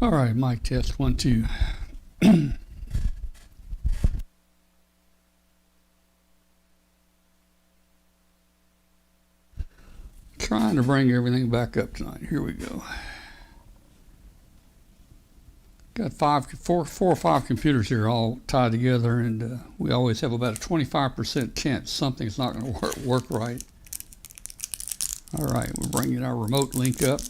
All right, mic test 1, 2. Trying to bring everything back up tonight. Here we go. Got four or five computers here all tied together, and we always have about a 25% chance something's not going to work right. All right, we're bringing our remote link up.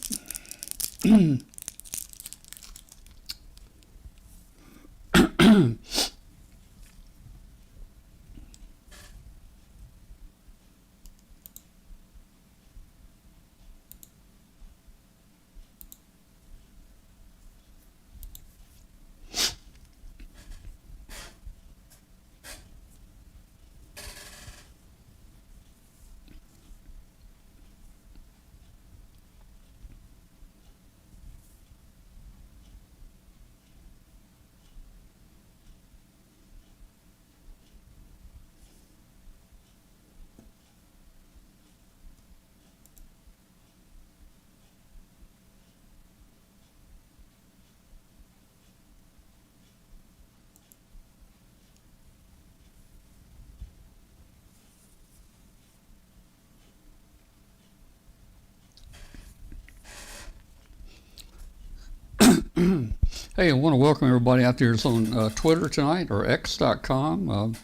Hey, I want to welcome everybody out there that's on Twitter tonight, or x.com.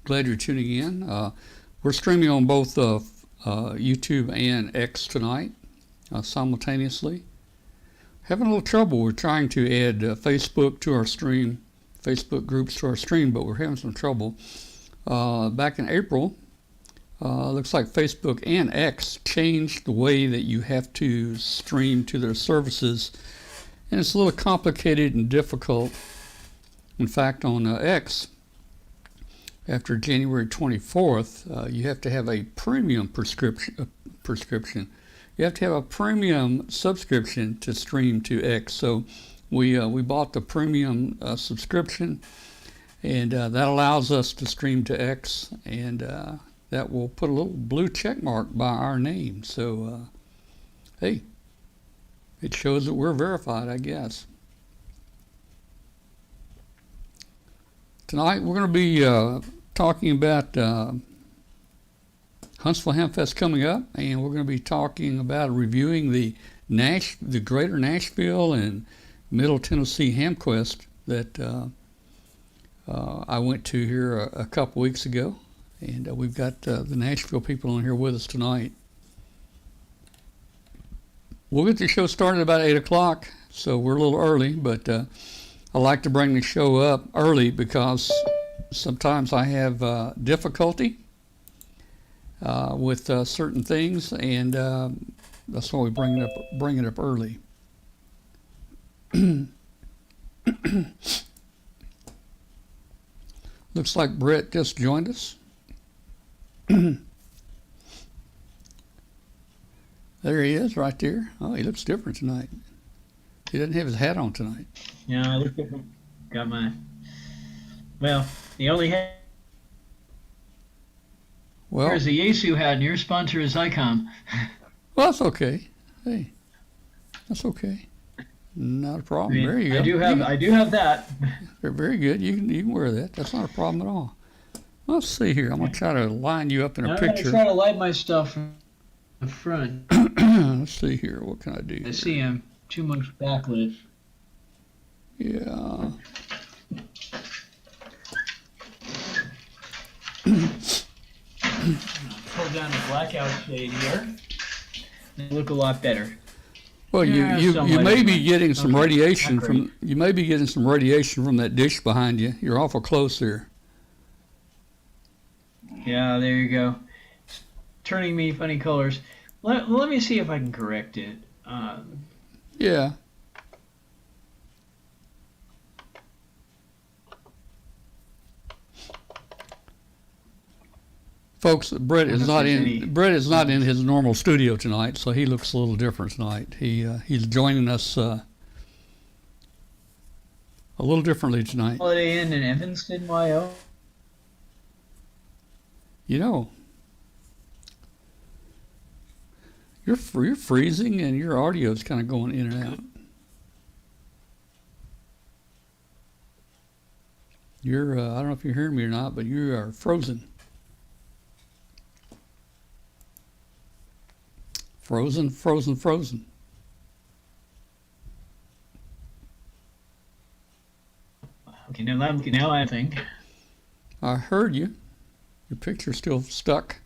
Glad you're tuning in. We're streaming on both YouTube and X tonight simultaneously. Having a little trouble. We're trying to add Facebook to our stream, Facebook groups to our stream, but we're having some trouble. Back in April, looks like Facebook and X changed the way that you have to stream to their services. And it's a little complicated and difficult. In fact, on X, after January 24th, you have to have a premium prescription. You have to have a premium subscription to stream to X. So we bought the premium subscription, and that allows us to stream to X, and that will put a little blue check mark by our name. So, hey. It shows that we're verified, I guess. Tonight we're going to be talking about Huntsville Hamfest coming up, and we're going to be talking about reviewing the Greater Nashville and Middle Tennessee Hamquest that I went to here a couple weeks ago, and we've got the Nashville people on here with us tonight. We'll get the show started about 8 o'clock, so we're a little early, but I like to bring the show up early because sometimes I have difficulty with certain things, and that's why we bring it up early. Looks like Brett just joined us. There he is, right there. Oh, he looks different tonight. He doesn't have his hat on tonight. Yeah, I looked at him. Got my. Well, the only hat. Well, here's a Yesu hat, and your sponsor is ICOM. Well, that's okay. Hey, that's okay. Not a problem. I mean, there you go. I do have that. Very good. You can wear that. That's not a problem at all. Let's see here. I'm gonna try to line you up in a picture. I'm gonna try to light my stuff from the front. Let's see here. What can I do? I see I'm too much backlit. Yeah. Pull down the blackout shade here. They look a lot better. Well, Yeah, you somewhat may be anyway. getting some Okay, radiation not great. from that dish behind you. You're awful close there. Yeah, there you go. It's turning me funny colors. Let me see if I can correct it. Yeah. Folks, Brett is not in his normal studio tonight, so he looks a little different tonight. He's joining us a little differently tonight. Holiday Inn in Evanston, YO. You know, you're freezing and your audio's kind of going in and out. You're, I don't know if you're hearing me or not, but you are frozen. Frozen, frozen, frozen. Okay, now I think. I heard you. Your picture's still stuck.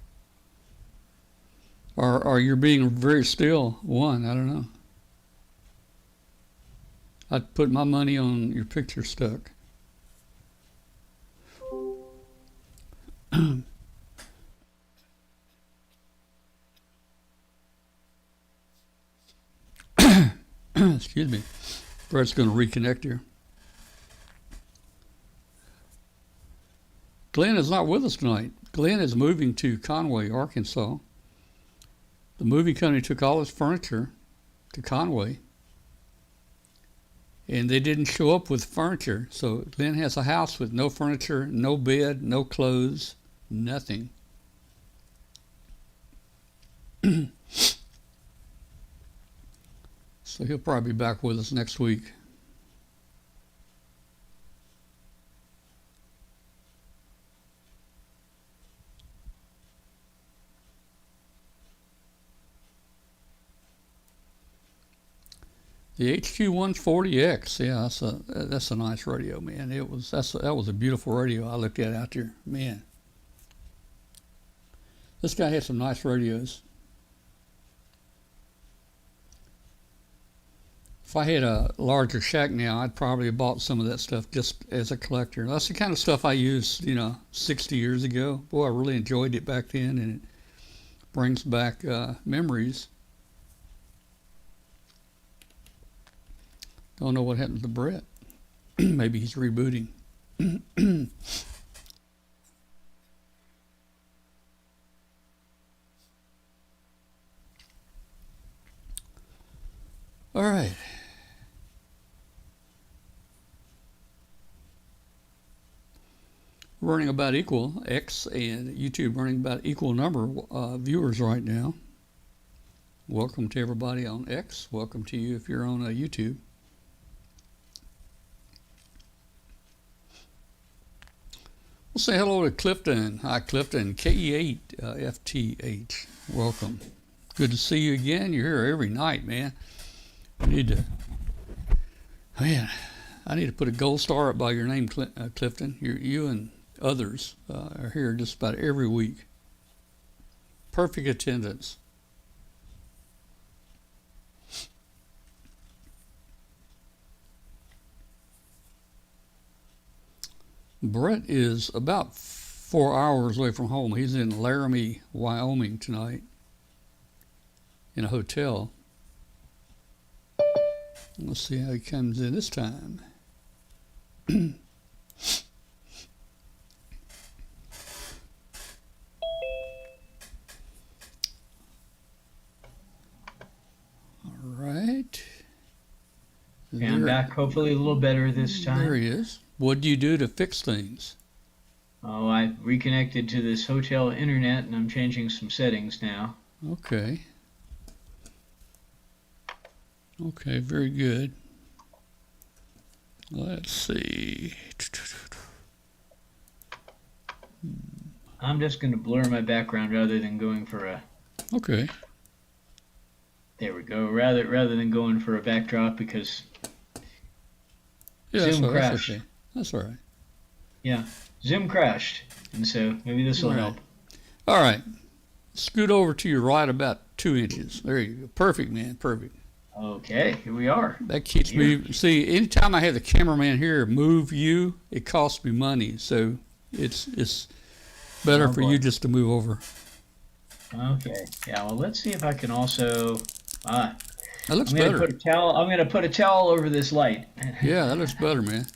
Or you're being very still. One, I don't know. I'd put my money on your picture stuck. Excuse me. Brett's going to reconnect here. Glenn is not with us tonight. Glenn is moving to Conway, Arkansas. The moving company took all his furniture to Conway, and they didn't show up with furniture. So Glenn has a house with no furniture, no bed, no clothes, nothing. So he'll probably be back with us next week. The HQ140X, yeah, that's a nice radio, man. That was a beautiful radio I looked at out there, man. This guy had some nice radios. If I had a larger shack now, I'd probably have bought some of that stuff just as a collector. That's the kind of stuff I used, 60 years ago. Boy, I really enjoyed it back then, and it brings back memories. Don't know what happened to Brett. Maybe he's rebooting. All right. Running about equal, X and YouTube running about equal number of viewers right now. Welcome to everybody on X. Welcome to you if you're on YouTube. We'll say hello to Clifton. Hi, Clifton. KE8FTH. Welcome. Good to see you again. You're here every night, man. I need to put a gold star up by your name, Clifton. You and others are here just about every week. Perfect attendance. Brett is about 4 hours away from home. He's in Laramie, Wyoming tonight in a hotel. Let's see how he comes in this time. All right. Okay, I'm back, hopefully a little better this time. There he is. What do you do to fix things? Oh, I reconnected to this hotel internet, and I'm changing some settings now. Okay. Okay, very good. Let's see. I'm just going to blur my background rather than going for a... Okay. There we go. Rather than going for a backdrop because Yeah, Zoom crashed. That's okay. That's all right. Yeah, Zoom crashed, and so maybe this will help. All right. Scoot over to your right about 2 inches. There you go. Perfect, man. Perfect. Okay, here we are. That keeps me. See, anytime I have the cameraman here move you, it costs me money. So it's better for you just to move over. Okay. Yeah. Well, let's see if I can also. That looks I'm better. I'm going to put a towel over this light. Yeah, that looks better, man.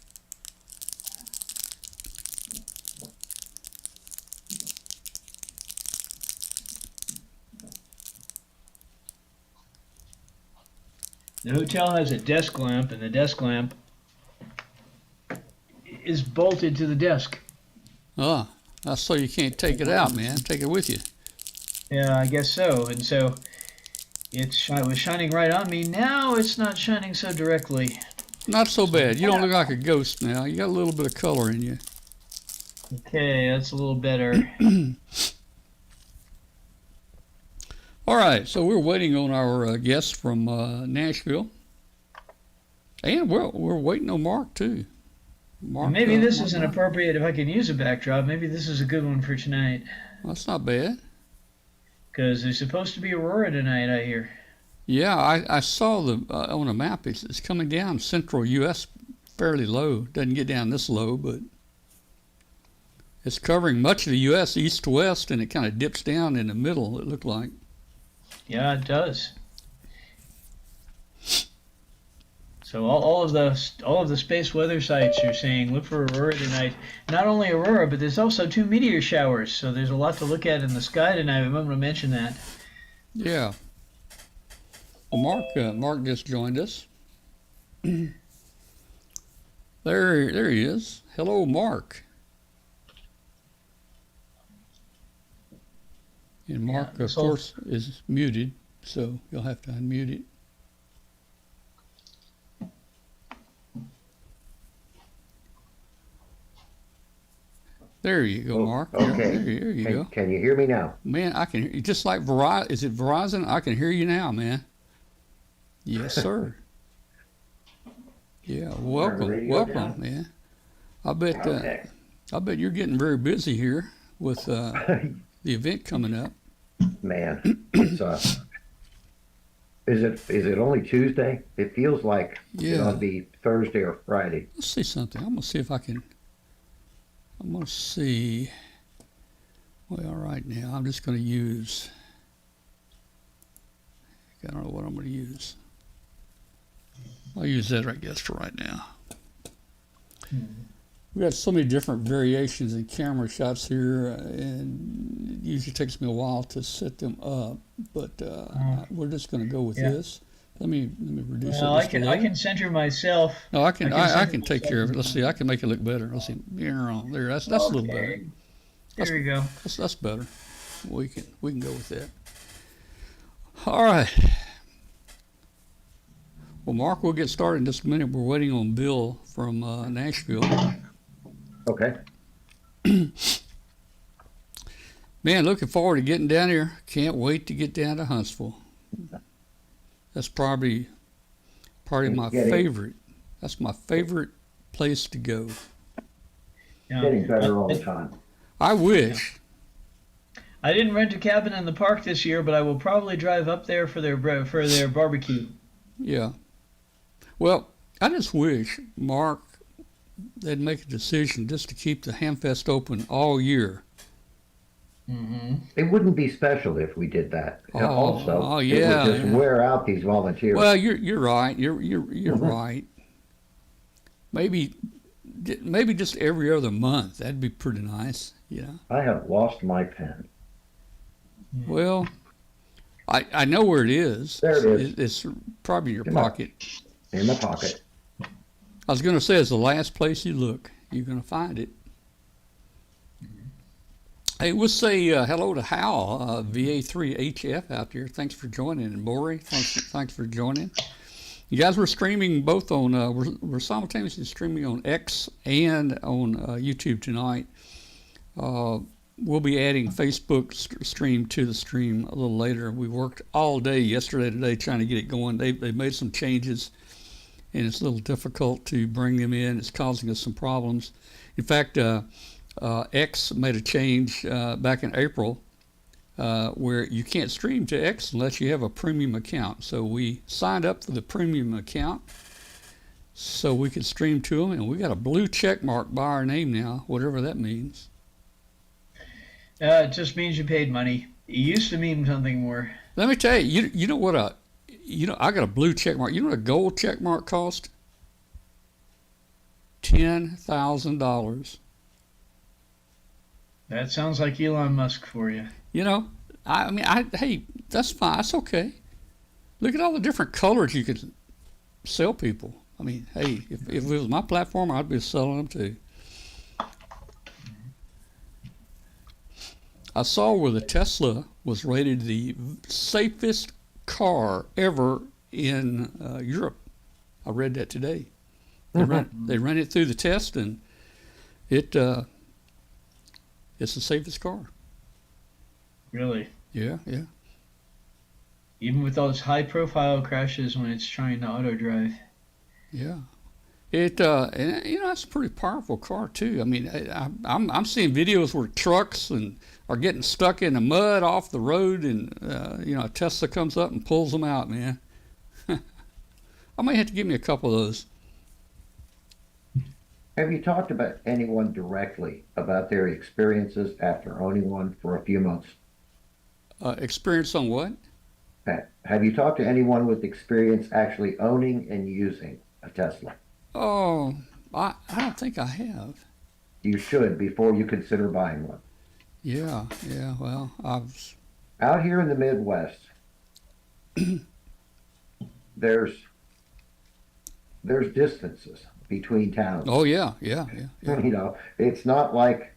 The hotel has a desk lamp, and the desk lamp is bolted to the desk. Oh, that's so you can't take it out, man. Take it with you. Yeah, I guess so. And so it was shining right on me. Now it's not shining so directly. Not so bad. You don't look like a ghost now. You got a little bit of color in you. Okay, that's a little better. All right, so we're waiting on our guest from Nashville, and we're waiting on Mark too. And Mark, maybe this Mark isn't Brown. appropriate if I can use a backdrop. Maybe this is a good one for tonight. Well, that's not bad. Because there's supposed to be aurora tonight, I hear. Yeah, I saw the on the map. It's coming down central U.S. fairly low. Doesn't get down this low, but it's covering much of the U.S. east to west, and it kind of dips down in the middle. It looked like. Yeah, it does. So all of the space weather sites are saying look for aurora tonight. Not only aurora, but there's also 2 meteor showers. So there's a lot to look at in the sky tonight. I'm going to mention that. Yeah. Well, Mark just joined us. There he is. Hello, Mark. And Mark, Yeah, of course, is muted, so you'll have to unmute it. There you go, Mark. Okay. There you go. Can you hear me now? Man, I can hear you. Just like Verizon. Is it Verizon? I can hear you now, man. Yes, sir. Yeah, welcome, man. I bet you're getting very busy here with the event coming up. Man, it's is it only Tuesday? It feels like it'll be Thursday or Friday. Let's see something. I'm gonna see if I can. I'm gonna see. Well, right now I'm just gonna use. I don't know what I'm gonna use. I'll use that, I guess, for right now. We got so many different variations in camera shots here, and it usually takes me a while to set them up. But we're just going to go with this. Let me reduce it. I can center myself. No, I can take care of it. Let's see. I can make it look better. Let's see. There. That's a little better. There we go. That's better. We can go with that. All right. Well, Mark, we'll get started in just a minute. We're waiting on Bill from Nashville. Okay. Man, looking forward to getting down here. Can't wait to get down to Huntsville. That's probably my favorite. That's my favorite place to go. Getting better all the time. I wish. I didn't rent a cabin in the park this year, but I will probably drive up there for their barbecue. Yeah. Well, I just wish, Mark, they'd make a decision just to keep the hamfest open all year. Mm-hmm. It wouldn't be special if we did that. Also, yeah, it would just wear out these volunteers. Well, you're right. You're right. Maybe just every other month. That'd be pretty nice. Yeah. I have lost my pen. Well, I know where it is. There it is. It's probably in your pocket. In my pocket. I was going to say, it's the last place you look, you're going to find it. Hey, we'll say hello to Hal, VA3HF out there. Thanks for joining. And Maury, thanks for joining. You guys were streaming both on, we're simultaneously streaming on X and on YouTube tonight. We'll be adding Facebook stream to the stream a little later. We worked all day yesterday, today, trying to get it going. They made some changes, and it's a little difficult to bring them in. It's causing us some problems. In fact, X made a change back in April where you can't stream to X unless you have a premium account. So we signed up for the premium account so we could stream to them, and we got a blue check mark by our name now, whatever that means. It just means you paid money. It used to mean something more. Let me tell you, you know what I got a blue check mark. You know what a gold check mark cost? $10,000. That sounds like Elon Musk for you. You know, hey, that's fine. That's okay. Look at all the different colors you could sell people. I mean, hey, if it was my platform, I'd be selling them too. I saw where the Tesla was rated the safest car ever in Europe. I read that today. They ran it through the test, and it it's the safest car. Really? Yeah, yeah. Even with those high-profile crashes when it's trying to auto drive. Yeah. And it's a pretty powerful car too. I mean, I'm seeing videos where trucks are getting stuck in the mud off the road, and a Tesla comes up and pulls them out. Man, I might have to give me a couple of those. Have you talked about anyone directly about their experiences after owning one for a few months? Experience on what? Have you talked to anyone with experience actually owning and using a Tesla? Oh, I don't think I have. You should before you consider buying one. Yeah, yeah. Well, Out here in the Midwest, there's distances between towns. Oh yeah, yeah. It's not like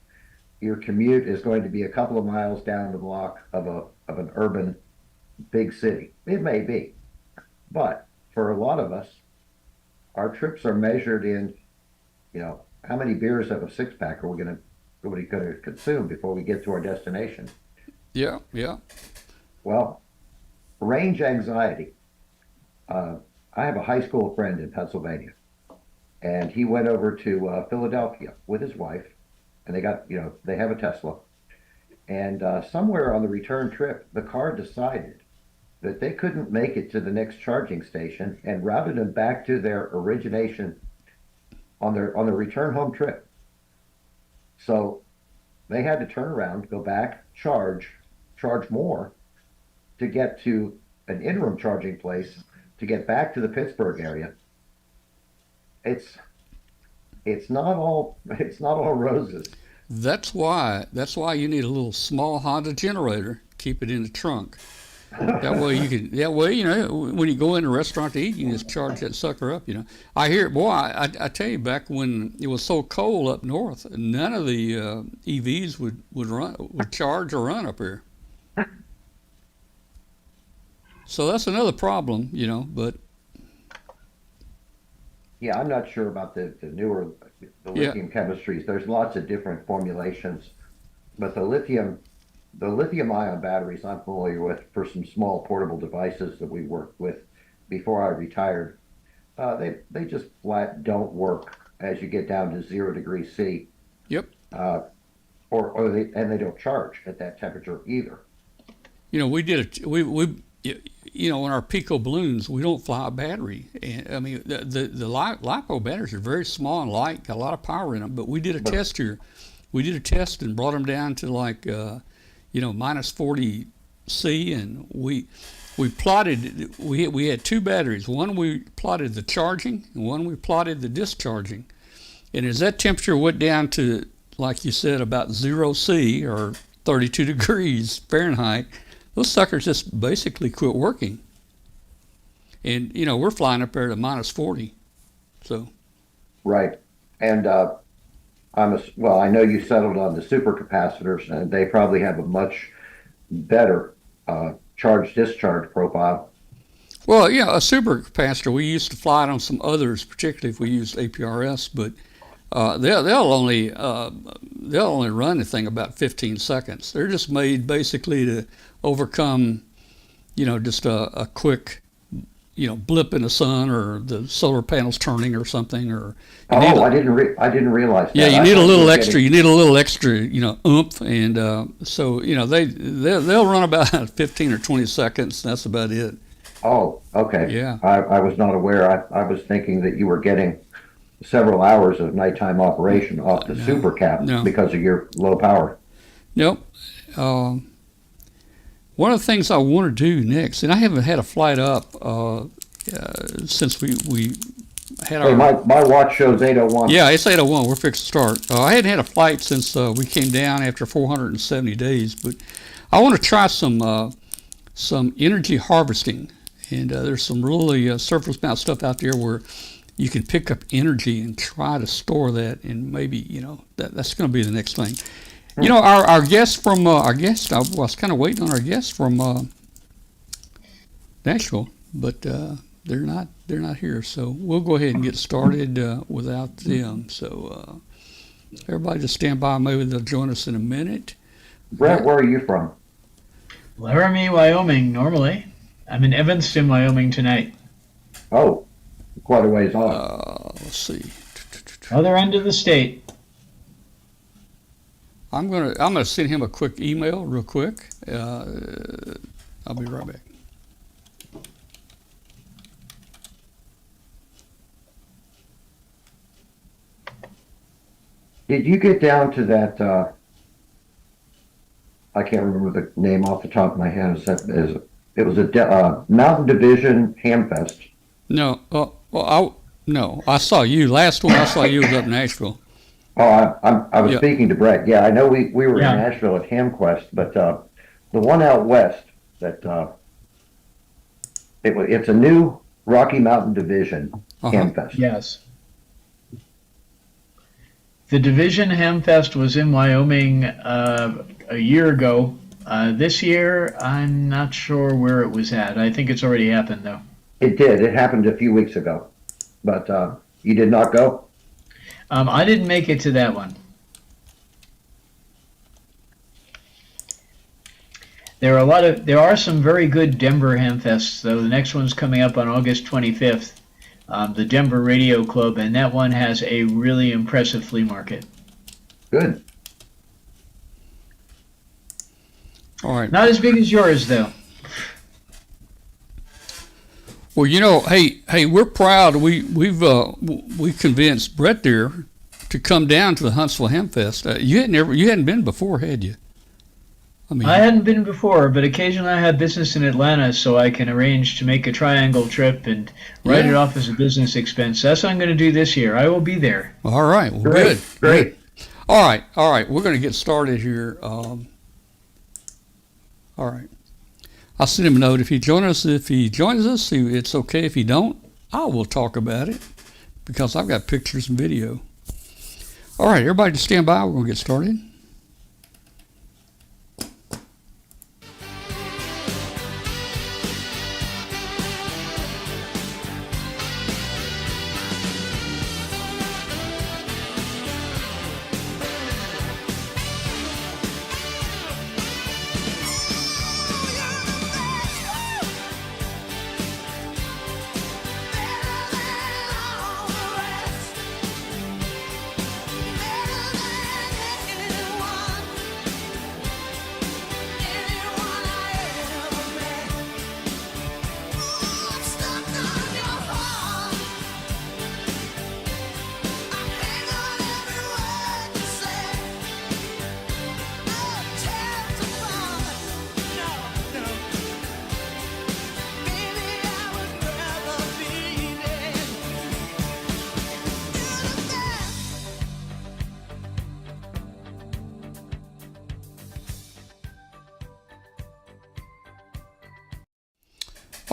your commute is going to be a couple of miles down the block of an urban big city. It may be, but for a lot of us, our trips are measured in, how many beers of a six-pack are we going to consume before we get to our destination? Yeah, yeah. Well, range anxiety. I have a high school friend in Pennsylvania, and he went over to Philadelphia with his wife, and they have a Tesla. And somewhere on the return trip, the car decided that they couldn't make it to the next charging station and routed them back to their origination on their return home trip. So they had to turn around, go back, charge more to get to an interim charging place to get back to the Pittsburgh area. It's not all roses. That's why you need a little small Honda generator. Keep it in the trunk. That way, when you go in a restaurant to eat, you can just charge that sucker up, I hear, boy, I tell you, back when it was so cold up north, none of the EVs would charge or run up here. So that's another problem, but. Yeah, I'm not sure about the lithium chemistries. There's lots of different formulations, but the lithium ion batteries I'm familiar with for some small portable devices that we worked with before I retired. They just flat don't work as you get down to 0 degrees C. Yep. And they don't charge at that temperature either. We did in our Pico balloons, we don't fly a battery. And I mean, the LiPo batteries are very small and light, got a lot of power in them. But we did a test here. We did a test and brought them down to like, minus 40 C, and we plotted. We had two batteries. One we plotted the charging, and one we plotted the discharging. And as that temperature went down to, like you said, about 0 C or 32 degrees Fahrenheit, those suckers just basically quit working. And, we're flying up there to minus 40. So. Right. And I know you settled on the supercapacitors, and they probably have a much better charge-discharge profile. Well, a supercapacitor, we used to fly it on some others, particularly if we used APRS, but they'll only run the thing about 15 seconds. They're just made basically to overcome, just a quick, blip in the sun or the solar panels turning or something. Or I didn't realize that. Yeah, you need a little extra. You need a little extra, oomph, and so they'll run about 15 or 20 seconds. That's about it. Oh, okay. Yeah. I was not aware. I was thinking that you were getting several hours of nighttime operation off the supercap because of your low power. Nope. One of the things I want to do next, and I haven't had a flight up since we had our. Hey, my watch shows 8:01. Yeah, it's 8:01. We're fixed to start. I hadn't had a flight since we came down after 470 days, but I want to try some energy harvesting, and there's some really surface mount stuff out there where you can pick up energy and try to store that, and maybe that's going to be the next thing. Our guest from I was kind of waiting on our guest from Nashville, but they're not here. So we'll go ahead and get started without them. So Everybody just stand by. Maybe they'll join us in a minute. Brett, where are you from? Laramie, Wyoming, normally. I'm in Evanston, Wyoming tonight. Oh, quite a ways off. Let's see. Other end of the state. I'm gonna send him a quick email real quick. I'll be right back. Did you get down to that? I can't remember the name off the top of my head. It was a Mountain Division Hamfest. No, no. I saw you last one. I saw you was up in Nashville. Oh, I was speaking to Brett. Yeah, I know we were Yeah. in Nashville at Hamquest, but the one out west that it's a new Rocky Mountain Division Hamfest. Yes. The Division Hamfest was in Wyoming a year ago. This year, I'm not sure where it was at. I think it's already happened, though. It did. It happened a few weeks ago, but you did not go. I didn't make it to that one. There are some very good Denver Hamfests, though. The next one's coming up on August 25th. The Denver Radio Club, and that one has a really impressive flea market. Good. All right. Not as big as yours, though. Well, hey, we're proud. We convinced Brett there to come down to the Huntsville Hamfest. You hadn't been before, had you? I hadn't been before, but occasionally I have business in Atlanta, so I can arrange to make a triangle trip and write it off as a business expense. That's what I'm going to do this year. I will be there. All right. Well, Great. good. All right. We're going to get started here. All right. I'll send him a note if he joins us. If he joins us, it's okay. If he don't, I will talk about it because I've got pictures and video. All right, everybody, just stand by. We're going to get started.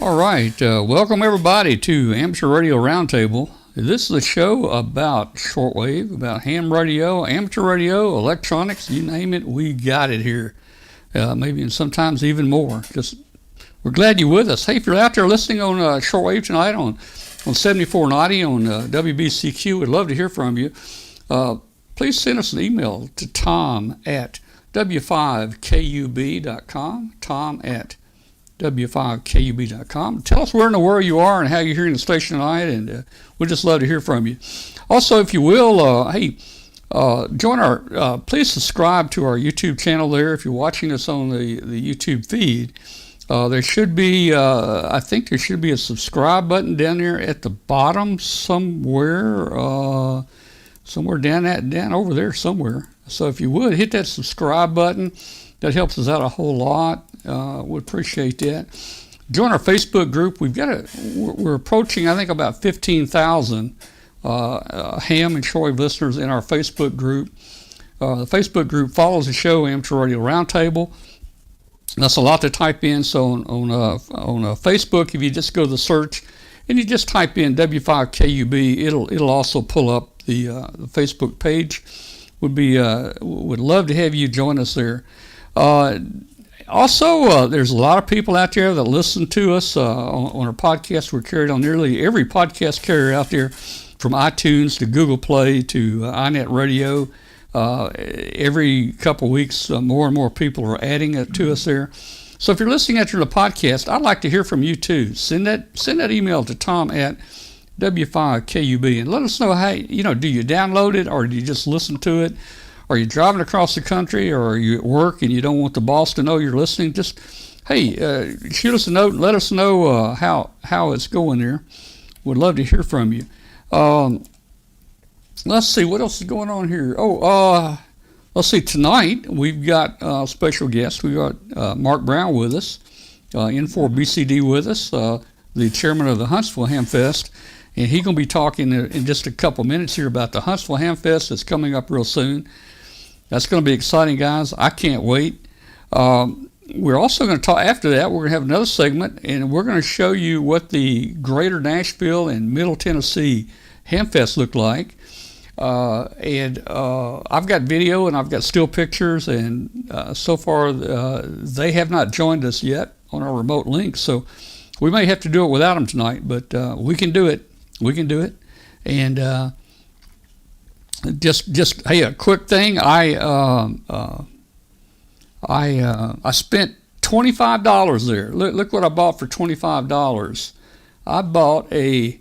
All right, welcome everybody to Amateur Radio Roundtable. This is a show about shortwave, about ham radio, amateur radio, electronics, you name it, we got it here. Maybe and sometimes even more. We're glad you're with us. Hey, if you're out there listening on shortwave tonight on 7490 on WBCQ, we'd love to hear from you. Please send us an email to tom@w5kub.com, tom@w5kub.com. Tell us where in the world you are and how you're hearing the station tonight, and we'd just love to hear from you. Also, if you will, please subscribe to our YouTube channel there. If you're watching us on the YouTube feed, there should be, I think there should be a subscribe button down there at the bottom somewhere, down over there somewhere. So if you would, hit that subscribe button. That helps us out a whole lot. We appreciate that. Join our Facebook group. We're approaching, I think, about 15,000 ham and shortwave listeners in our Facebook group. The Facebook group follows the show, Amateur Radio Roundtable. That's a lot to type in. So on Facebook, if you just go to the search and you just type in W5KUB, it'll also pull up the Facebook page. Would love to have you join us there. Also, there's a lot of people out there that listen to us on our podcast. We're carried on nearly every podcast carrier out there, from iTunes to Google Play to iNet Radio. Every couple weeks, more and more people are adding it to us there. So if you're listening after the podcast, I'd like to hear from you too. Send that email to Tom at W5KUB and let us know how, do you download it or do you just listen to it? Are you driving across the country or are you at work and you don't want the boss to know you're listening? Just, hey, shoot us a note and let us know how it's going there. Would love to hear from you. Let's see, what else is going on here? Let's see, tonight we've got a special guest. We've got Mark Brown with us, N4BCD with us, the chairman of the Huntsville Hamfest. And he's going to be talking in just a couple minutes here about the Huntsville Hamfest that's coming up real soon. That's going to be exciting, guys. I can't wait. We're also going to talk, after that, we're going to have another segment, and we're going to show you what the greater Nashville and Middle Tennessee Hamfest look like. I've got video and I've got still pictures, and so far they have not joined us yet on our remote link, so we may have to do it without them tonight, but we can do it. We can do it. And just hey, a quick thing. I spent $25 there. Look what I bought for $25. I bought a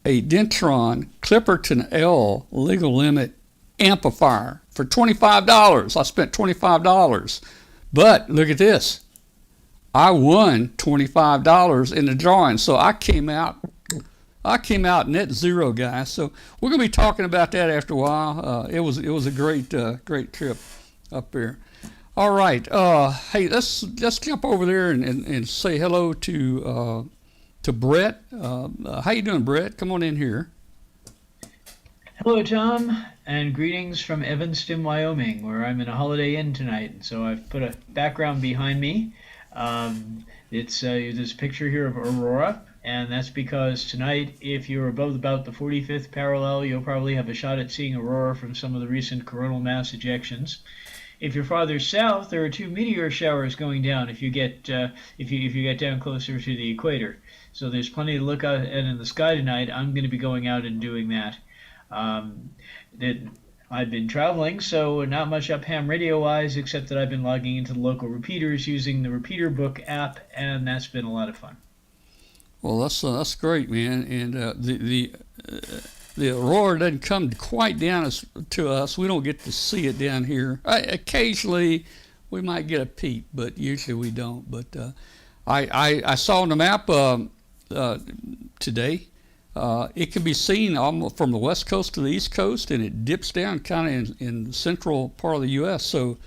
Dentron Clipperton L legal limit amplifier for $25. I spent $25. But look at this. I won $25 in the drawing, so I came out net zero, guys. So we're gonna be talking about that after a while. It was a great trip up there. All right, hey, let's jump over there and say hello to Brett. How you doing, Brett? Come on in here. Hello, Tom, and greetings from Evanston, Wyoming, where I'm in a Holiday Inn tonight. So I've put a background behind me. It's this picture here of Aurora, and that's because tonight, if you're above about the 45th parallel, you'll probably have a shot at seeing Aurora from some of the recent coronal mass ejections. If you're farther south, there are 2 meteor showers going down if you get down closer to the equator. So there's plenty to look at in the sky tonight. I'm going to be going out and doing that. I've been traveling, so not much up ham radio-wise, except that I've been logging into the local repeaters using the Repeater Book app, and that's been a lot of fun. Well, that's great, man. And the aurora doesn't come quite down to us. We don't get to see it down here. Occasionally, we might get a peep, but usually we don't. But I saw on the map today. It can be seen almost from the west coast to the east coast, and it dips down kind of in the central part of the U.S. So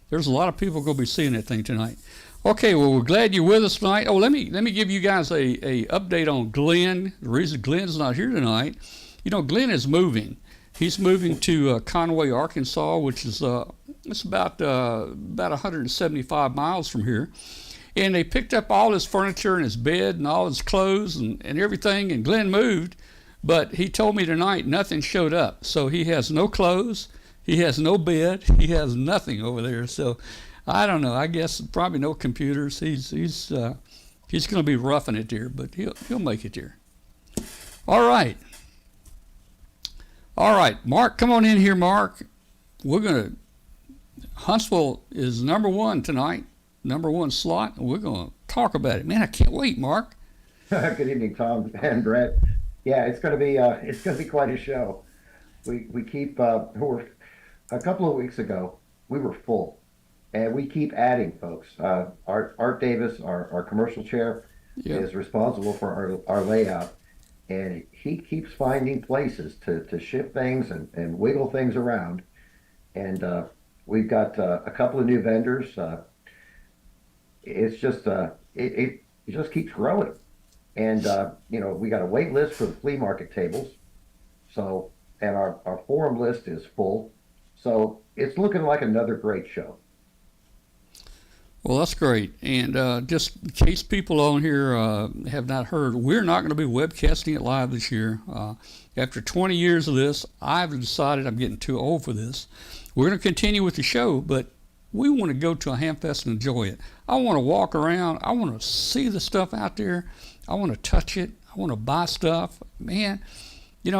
there's a lot of people going to be seeing that thing tonight. Okay, well, we're glad you're with us tonight. Oh, let me give you guys a update on Glenn. The reason Glenn's not here tonight, Glenn is moving. He's moving to Conway, Arkansas, which is it's about 175 miles from here. And they picked up all his furniture and his bed and all his clothes and everything, and Glenn moved, but he told me tonight nothing showed up. So he has no clothes, he has no bed, he has nothing over there. So I don't know, I guess probably no computers. He's going to be roughing it there, but he'll make it there. All right, Mark, come on in here, Mark. Huntsville is number 1 tonight. Number 1 slot, and we're going to talk about it. Man, I can't wait, Mark. Good evening, Tom and Brett. Yeah, it's going to be quite a show. We keep a couple of weeks ago we were full, and we keep adding folks. Art Davis, our commercial chair, is responsible for our layout, and he keeps finding places to shift things and wiggle things around. And we've got a couple of new vendors. It's just it just keeps growing, and we got a wait list for the flea market tables, so, and our forum list is full, so it's looking like another great show. Well, that's great. And just in case people on here have not heard, we're not going to be webcasting it live this year. After 20 years of this, I've decided I'm getting too old for this. We're going to continue with the show, but we want to go to a hamfest and enjoy it. I want to walk around. I want to see the stuff out there. I want to touch it. I want to buy stuff. Man,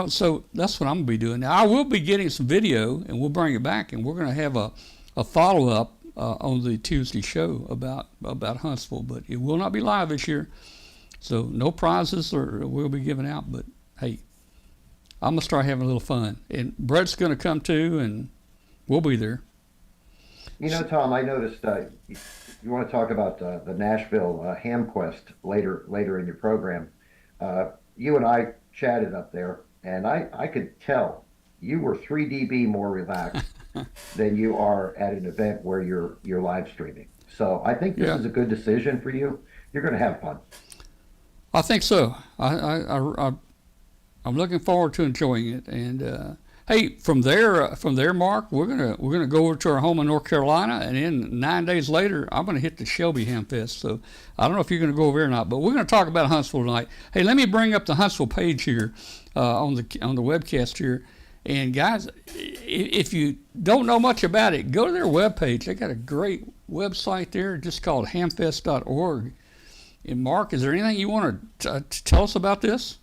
So that's what I'm gonna be doing. Now I will be getting some video, and we'll bring it back, and we're gonna have a follow up on the Tuesday show about Huntsville, but it will not be live this year, so no prizes will be given out. But hey, I'm gonna start having a little fun, and Brett's gonna come too, and we'll be there. Tom, I noticed you want to talk about the Nashville Hamquest later in your program. You and I chatted up there, and I could tell you were 3 dB more relaxed than you are at an event where you're live streaming. So I think this is a good decision for you. You're going to have fun. I think so. I'm looking forward to enjoying it. And hey, from there, Mark, we're gonna go over to our home in North Carolina, and then 9 days later, I'm gonna hit the Shelby Hamfest. So I don't know if you're gonna go over there or not, but we're gonna talk about Huntsville tonight. Hey, let me bring up the Huntsville page here on the webcast here. And guys, if you don't know much about it, go to their webpage. They got a great website there, just called hamfest.org. And Mark, is there anything you want to tell us about this?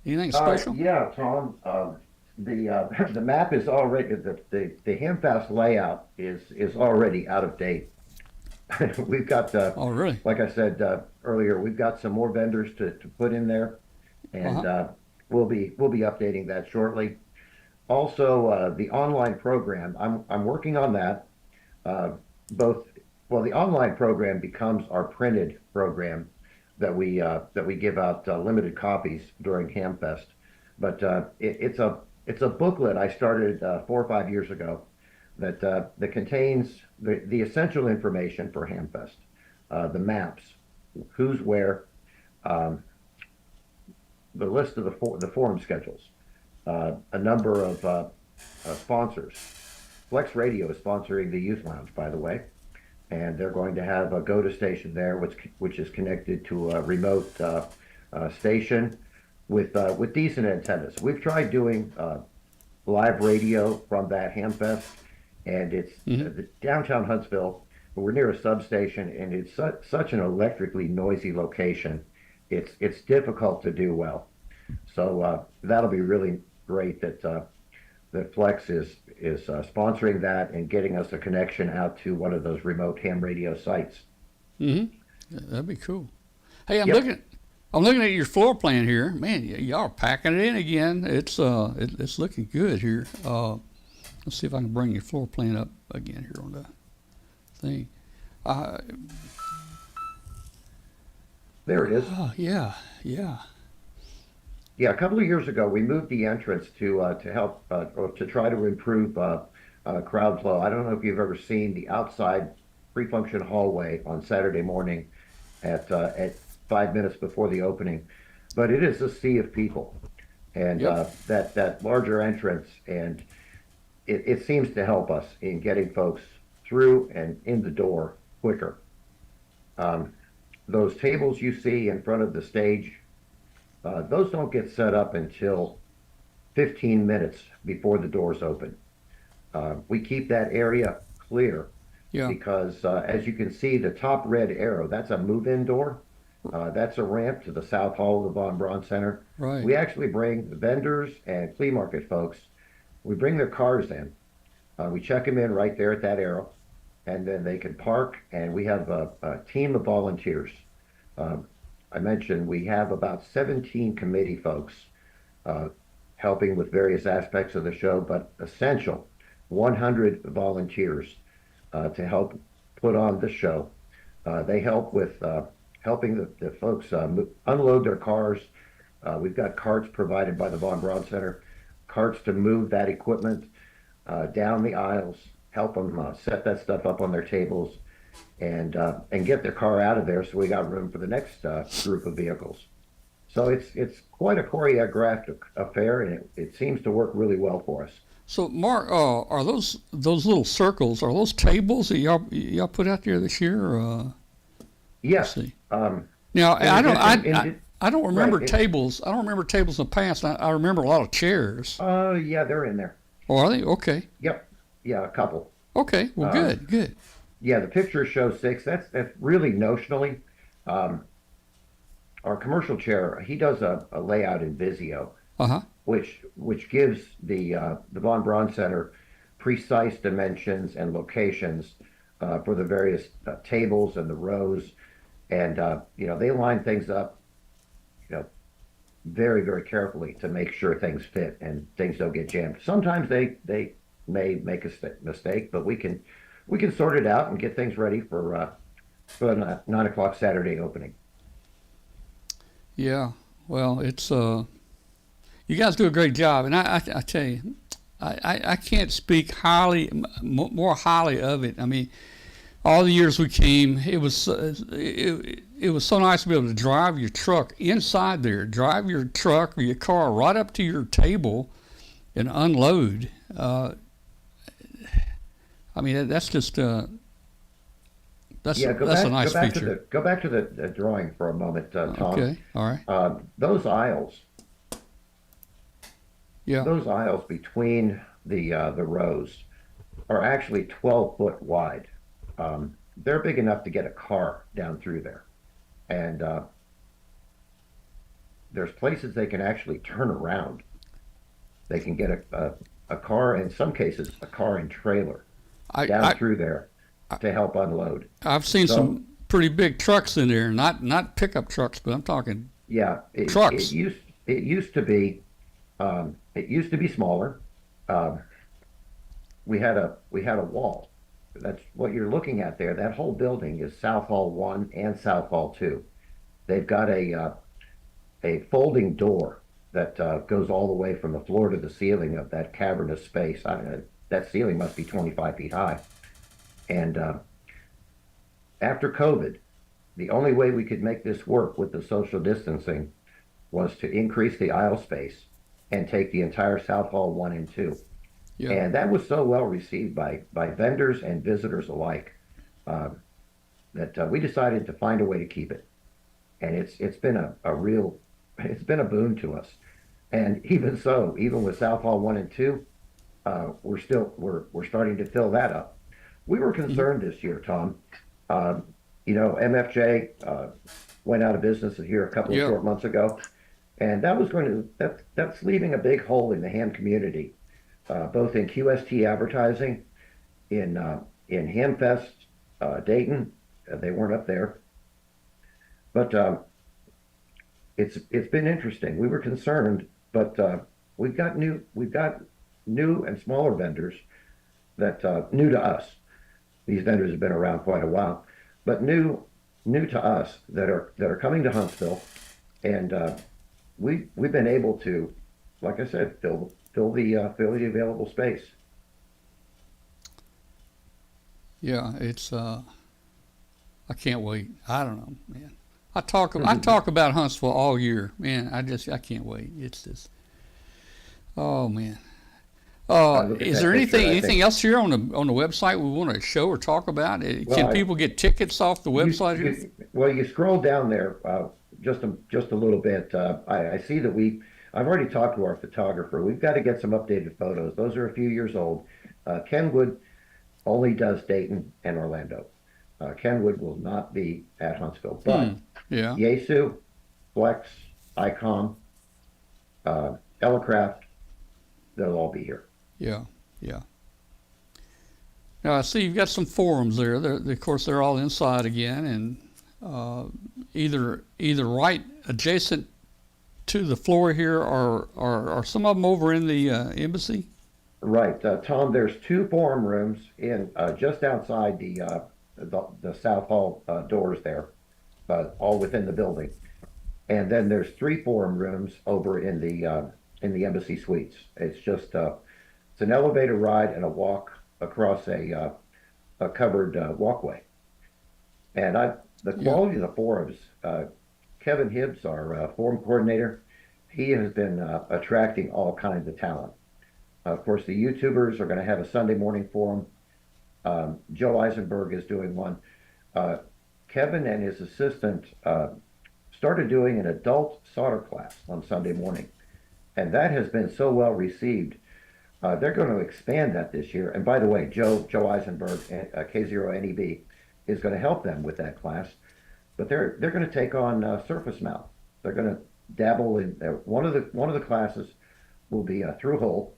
Anything special? Yeah, Tom. The map is already the Hamfest layout is already out of date. We've got oh really? Like I said earlier, we've got some more vendors to put in there, and we'll be updating that shortly. Also, the online program, I'm working on that. The online program becomes our printed program that we give out limited copies during Hamfest. But it's a booklet I started 4 or 5 years ago that contains the essential information for Hamfest, the maps, who's where, the list of the forum schedules, a number of sponsors. Flex Radio is sponsoring the Youth Lounge, by the way, and they're going to have a GOTA station there, which is connected to a remote station with decent antennas. We've tried doing live radio from that Hamfest, and it's the downtown Huntsville. We're near a substation, and it's such an electrically noisy location. It's difficult to do well. So that'll be really great that Flex is sponsoring that and getting us a connection out to one of those remote ham radio sites. Yeah, that'd be cool. Hey, I'm looking at your floor plan here. Man, y'all are packing it in again. It's looking good here. Let's see if I can bring your floor plan up again here on the thing. There it is. Oh, yeah. Yeah, a couple of years ago, we moved the entrance to help or to try to improve crowd flow. I don't know if you've ever seen the outside pre-function hallway on Saturday morning at 5 minutes before the opening, but it is a sea of people, and that larger entrance, and it seems to help us in getting folks through and in the door quicker. Those tables you see in front of the stage, those don't get set up until 15 minutes before the doors open. We keep that area clear because as you can see, the top red arrow, that's a move-in door. That's a ramp to the South Hall of the Von Braun Center. Right. We actually bring the vendors and flea market folks, we bring their cars in. We check them in right there at that arrow, and then they can park, and we have a team of volunteers. I mentioned we have about 17 committee folks helping with various aspects of the show, but essential 100 volunteers to help put on the show. They help with helping the folks unload their cars. We've got carts provided by the Von Braun Center, carts to move that equipment down the aisles, help them set that stuff up on their tables, and get their car out of there so we got room for the next group of vehicles. So it's quite a choreographed affair, and it seems to work really well for us. So Mark, are those little circles, are those tables that y'all put out there this year? Yes. Now I don't remember tables. I don't remember tables in the past. I remember a lot of chairs. Yeah, they're in there. Oh, are they? Okay. Yep. Yeah, a couple. Okay. Well, good. Yeah, the pictures show 6. That's really notionally. Our commercial chair, he does a layout in Visio, Uh-huh. which gives the Von Braun Center precise dimensions and locations for the various tables and the rows, and they line things up, you know, very very carefully to make sure things fit and things don't get jammed. Sometimes they may make a mistake, but we can sort it out and get things ready for a 9 o'clock Saturday opening. Yeah. Well, it's you guys do a great job, and I tell you, I can't speak more highly of it. I mean, all the years we came, it was so nice to be able to drive your truck inside there, drive your truck or your car right up to your table, and unload. I mean, that's just Yeah, that's a nice feature. go back to the drawing for a moment, Tom. Okay. All right. Those aisles, Yeah. those aisles between the rows are actually 12 foot wide. They're big enough to get a car down through there, and there's places they can actually turn around. They can get a car, in some cases, a car and trailer I, down I through there to help unload. I've seen So some pretty big trucks in there, not pickup trucks, but I'm talking yeah, trucks. it used to be smaller. Um, we had a wall. That's what you're looking at there. That whole building is South Hall 1 and South Hall 2. They've got a folding door that goes all the way from the floor to the ceiling of that cavernous space. That ceiling must be 25 feet high. And after COVID, the only way we could make this work with the social distancing was to increase the aisle space and take the entire South Hall 1 and 2. Yeah. And that was so well received by vendors and visitors alike, uh, that we decided to find a way to keep it. And it's been a real, it's been a boon to us. And even so, even with South Hall 1 and 2, we're starting to fill that up. We were concerned this year, Tom. MFJ went out of business here a couple of Yeah. short months ago, and that's leaving a big hole in the ham community, both in QST advertising, in Hamfest, Dayton. They weren't up there, but it's been interesting. We were concerned, but we've got new and smaller vendors that new to us. These vendors have been around quite a while, but new to us that are coming to Huntsville, and we've been able to, like I said, fill the available space. Yeah, it's I can't wait. I don't know, man. I talk about Huntsville all year, man. I can't wait. It's just, oh man. Look at Is that there picture. I anything think, else here on the website we want to show or talk about? Can well, people get tickets off the website here? you scroll down there just a little bit. I see that I've already talked to our photographer. We've got to get some updated photos. Those are a few years old. Kenwood only does Dayton and Orlando. Kenwood will not be at Huntsville, but Yeah. Yesu, Flex, Icom, Elecraft, they'll all be here. Yeah. Yeah. Now I see you've got some forums there. Of course, they're all inside again, and either right adjacent to the floor here, or are some of them over in the embassy? Right, Tom. There's two forum rooms in just outside the South Hall doors there, all within the building, and then there's three forum rooms over in the embassy suites. It's an elevator ride and a walk across a covered walkway, and the quality of the forums. Kevin Hibbs, our forum coordinator, he has been attracting all kinds of talent. Of course, the YouTubers are going to have a Sunday morning forum. Joe Eisenberg is doing one. Kevin and his assistant started doing an adult solder class on Sunday morning, and that has been so well received. They're going to expand that this year. And by the way, Joe Eisenberg, K0NEB, is going to help them with that class. But they're going to take on surface mount. They're going dabble in one of the classes will be through hole,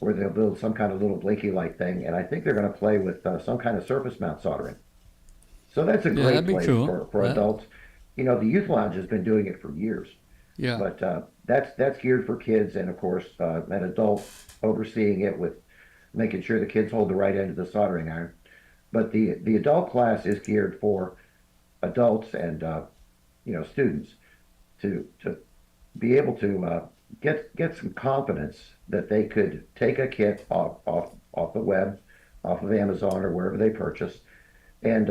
where they'll build some kind of little blinky light thing, and I think they're going to play with some kind of surface mount soldering. So that's a Yeah, that'd great be place cool. for adults. The youth lounge has been doing it for years, Yeah. but that's geared for kids, and of course an adult overseeing it with making sure the kids hold the right end of the soldering iron. But the adult class is geared for adults and students to be able to get some confidence that they could take a kit off the web, off of Amazon or wherever they purchase, and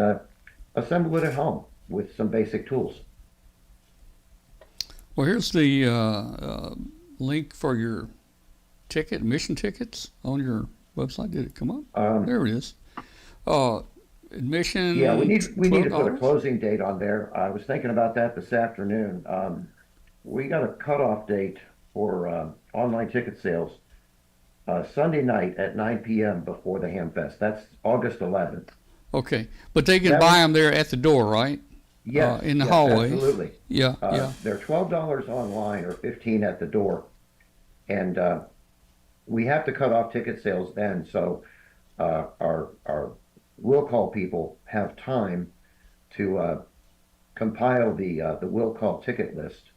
assemble it at home with some basic tools. Well, here's the link for your admission tickets on your website. Did it come up? There it is. Admission. Yeah, we need to put a $12? closing date on there. I was thinking about that this afternoon. We got a cutoff date for online ticket sales Sunday night at 9 p.m. before the Hamfest. That's August 11th. Okay, but they can That buy them there at the door, right? Yes, In the yes, hallway. absolutely. Yeah, yeah. They're $12 online or $15 at the door, and we have to cut off ticket sales then. So our will call people have time to compile the will call ticket list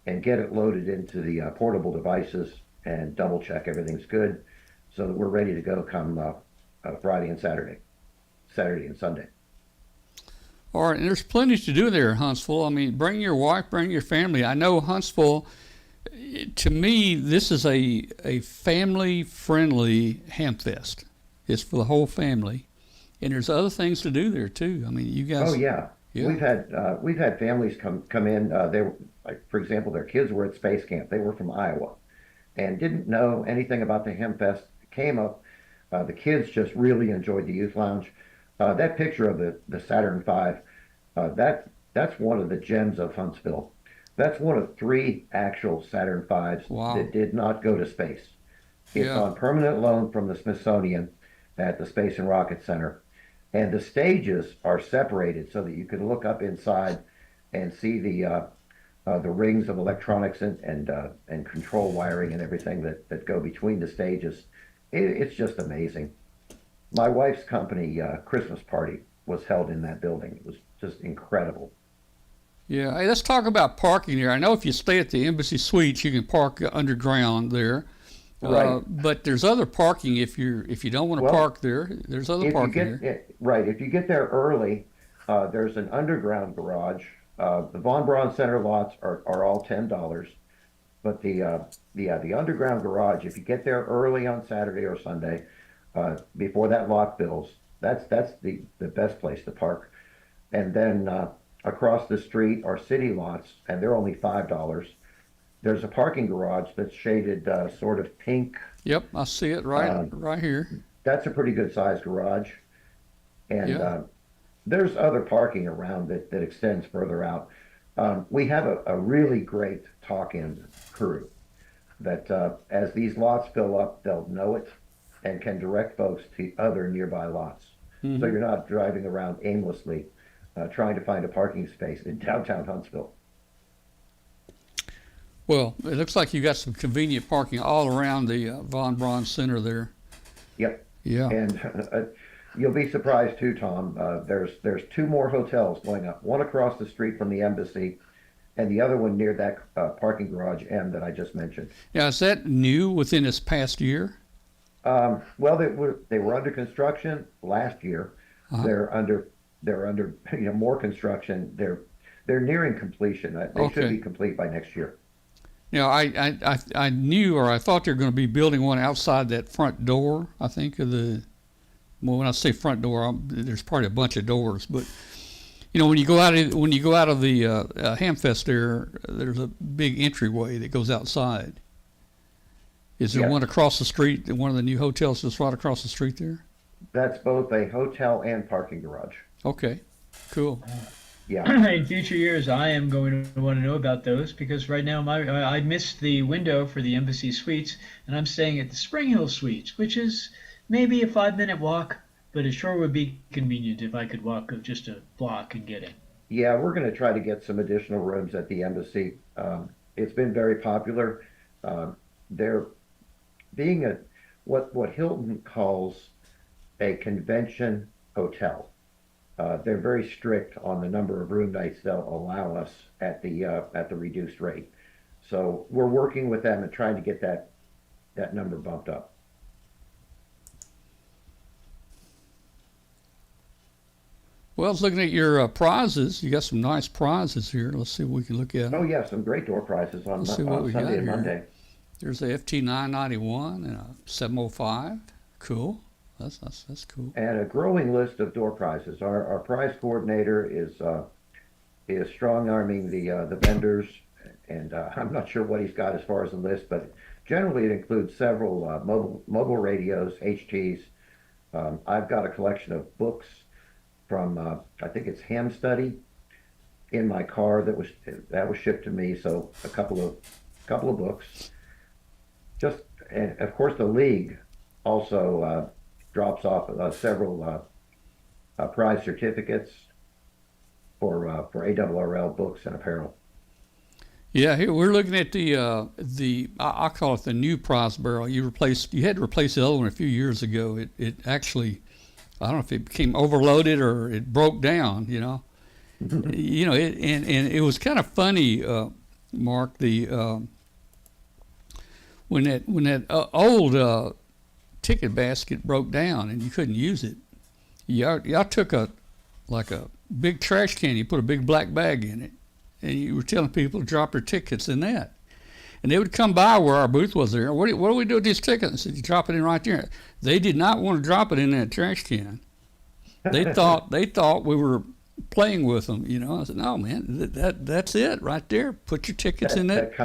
and get it loaded into the portable devices and double check everything's good, so that we're ready to go come Friday and Saturday and Sunday. All right, and there's plenty to do there in Huntsville. I mean, bring your wife, bring your family. I know Huntsville, to me, this is a family-friendly hamfest. It's for the whole family, and there's other things to do there too. I mean, you guys. Oh yeah, Yeah. we've had families come in. They were, like, for example, their kids were at space camp. They were from Iowa, and didn't know anything about the Hamfest. Came up. The kids just really enjoyed the youth lounge. That picture of the Saturn V, that's one of the gems of Huntsville. That's one of 3 actual Saturn V's Wow. that did not go to space. It's Yeah. on permanent loan from the Smithsonian at the Space and Rocket Center. And the stages are separated so that you can look up inside and see the rings of electronics and control wiring and everything that go between the stages. It's just amazing. My wife's company Christmas party was held in that building. It was just incredible. Yeah. Hey, let's talk about parking there. I know if you stay at the Embassy Suites, you can park underground there. Right. But there's other parking if you don't want to Well, park there. There's other If you parking get there. right, if you get there early, there's an underground garage. The Von Braun Center lots are all $10, but the underground garage, if you get there early on Saturday or Sunday, before that lot fills, that's the best place to park. And then across the street are city lots, and they're only $5. There's a parking garage that's shaded sort of pink. Yep, I see it right here. That's a pretty good sized garage. And Yeah. there's other parking around that extends further out. We have a really great talk-in crew that as these lots fill up, they'll know it and can direct folks to other nearby lots. So Mhm. you're not driving around aimlessly trying to find a parking space in downtown Huntsville. Well, it looks like you got some convenient parking all around the Von Braun Center there. Yep. Yeah. And you'll be surprised too, Tom. There's 2 more hotels going up. One across the street from the embassy, and the other one near that parking garage M that I just mentioned. Now, is that new within this past year? Well, they were under construction last year. Uh-huh. They're under more construction. They're nearing completion. They Okay. should be complete by next year. Now, I knew, or I thought they were going to be building one outside that front door. I think of the, well, when I say front door, there's probably a bunch of doors, but when you go out of the Hamfest there's a big entryway that goes outside. Is there Yeah. one across the street? One of the new hotels just right across the street there? That's both a hotel and parking garage. Okay, cool. Yeah. In future years, I am going to want to know about those because right now I missed the window for the Embassy Suites, and I'm staying at the Spring Hill Suites, which is maybe a 5-minute walk, but it sure would be convenient if I could walk just a block and get in. Yeah, we're going to try to get some additional rooms at the embassy. it's been very popular. They're being what Hilton calls a convention hotel. They're very strict on the number of room nights they'll allow us at the reduced rate. So we're working with them and trying to get that number bumped up. Well, I was looking at your prizes. You got some nice prizes here. Let's see what we can look at. Oh yeah, some great door prizes on, Let's see what on we got Sunday and here. Monday. There's a FT 991 and a 705. Cool. That's cool. And a growing list of door prizes. Our prize coordinator is strong arming the vendors, and I'm not sure what he's got as far as the list, but generally it includes several mobile radios, HTs. I've got a collection of books from I think it's Ham Study in my car that was shipped to me. So a couple of books. Just, and of course the league also drops off several prize certificates for ARRL books and apparel. Yeah, here we're looking at I call it the new prize barrel. You had to replace the other one a few years ago. It actually, I don't know if it became overloaded or it broke down. And it was kind of funny, Mark. When that old ticket basket broke down and you couldn't use it, y'all took a big trash can. You put a big black bag in it, and you were telling people to drop their tickets in that. And they would come by where our booth was there. What do we do with these tickets? I said, you drop it in right there. They did not want to drop it in that trash can. They thought we were playing with them. I said, no, man, that's it right there. Put your tickets in that.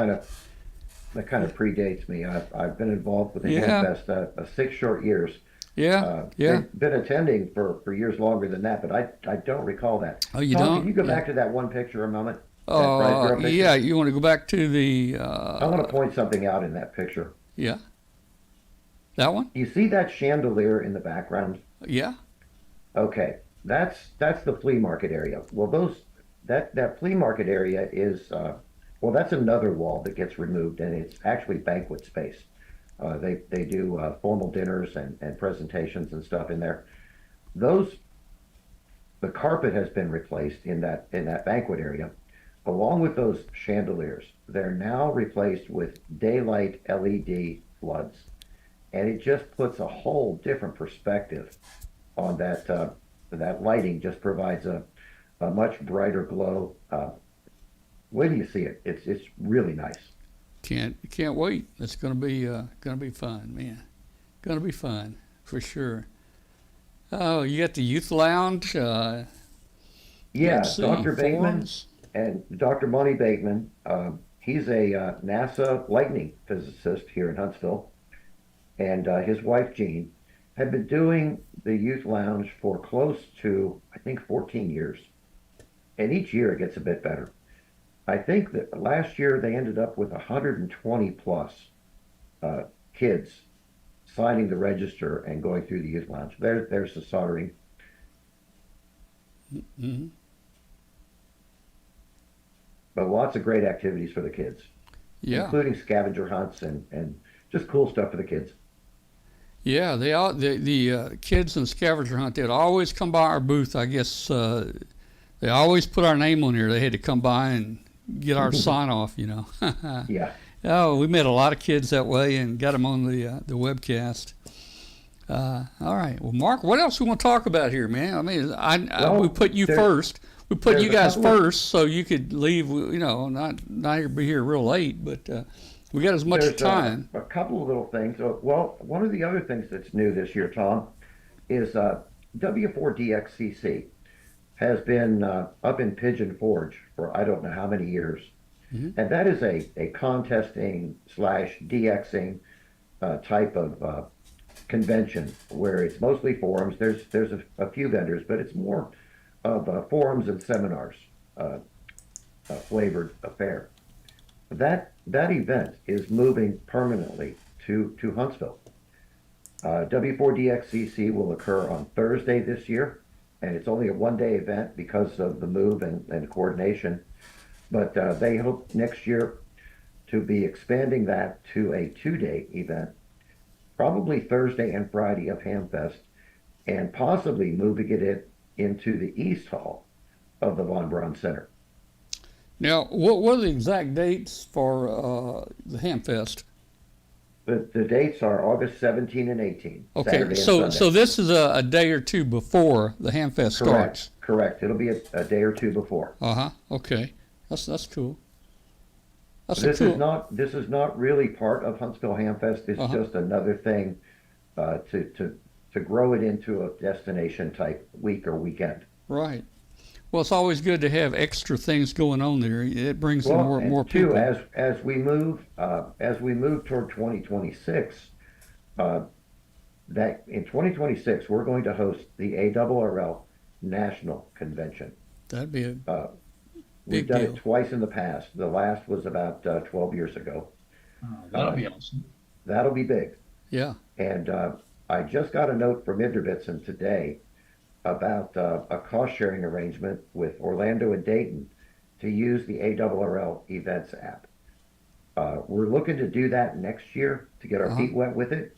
That kind of predates me. I've been involved with the Hamfest 6 short years. Yeah. I've been attending for years longer than that, but I don't recall that. Oh, you Tom, don't? Can you go back to that one picture a moment? Yeah. You want to go back to the? I want to point something out in that picture. Yeah. That one? You see that chandelier in the background? Yeah. Okay, that's the flea market area. Well, that flea market area is that's another wall that gets removed, and it's actually banquet space. They do formal dinners and presentations and stuff in there. The carpet has been replaced in that banquet area, along with those chandeliers. They're now replaced with daylight LED floods, and it just puts a whole different perspective on that. That lighting just provides a much brighter glow. Wait till you see it. It's really nice. Can't wait. It's gonna be fun, man. Gonna be fun for sure. Oh, you got the youth lounge. Yeah, Dr. Bateman and Dr. Monty Bateman. He's a NASA lightning physicist here in Huntsville, and his wife Jean have been doing the youth lounge for close to, I think, 14 years. And each year it gets a bit better. I think that last year they ended up with 120 plus kids signing the register and going through the youth lounge. There's the soldering. Mm-hmm. But lots of great activities for the kids. Yeah. Including scavenger hunts and just cool stuff for the kids. Yeah, the kids in the scavenger hunt, they'd always come by our booth. I guess they always put our name on here. They had to come by and get our sign off, Yeah. Oh, we met a lot of kids that way and got them on the webcast. All right. Well, Mark, what else we want to talk about here, man? I mean, we put you first. We put you guys first so you could leave, not be here real late, but we got as much time. A couple of little things. Well, one of the other things that's new this year, Tom, is W4DXCC has been up in Pigeon Forge for I don't know how many years. Mm-hmm. And that is a contesting / DXing type of convention where it's mostly forums. There's a few vendors, but it's more of forums and seminars flavored affair. That event is moving permanently to Huntsville. W4DXCC will occur on Thursday this year, and it's only a one-day event because of the move and coordination. But they hope next year to be expanding that to a 2-day event, probably Thursday and Friday of Hamfest, and possibly moving it into the East Hall of the Von Braun Center. Now, what are the exact dates for the Hamfest? The dates are August 17 and 18. Okay, Saturday so and Sunday. this is a day or two before the Hamfest starts. Correct. It'll be a day or two before. Okay, that's cool. This is not really part of Huntsville Hamfest. It's just another thing to grow it into a destination type week or weekend. Right. Well, it's always good to have extra things going on there. It brings in more people. As we move toward 2026, that in 2026 we're going to host the ARRL National Convention. That'd be a we've done it twice in the past. The last was about 12 years ago. Oh, that'll be awesome. That'll be big. Yeah. And I just got a note from Inderbitson today about a cost-sharing arrangement with Orlando and Dayton to use the ARRL Events app. We're looking to do that next year to get our feet wet with it.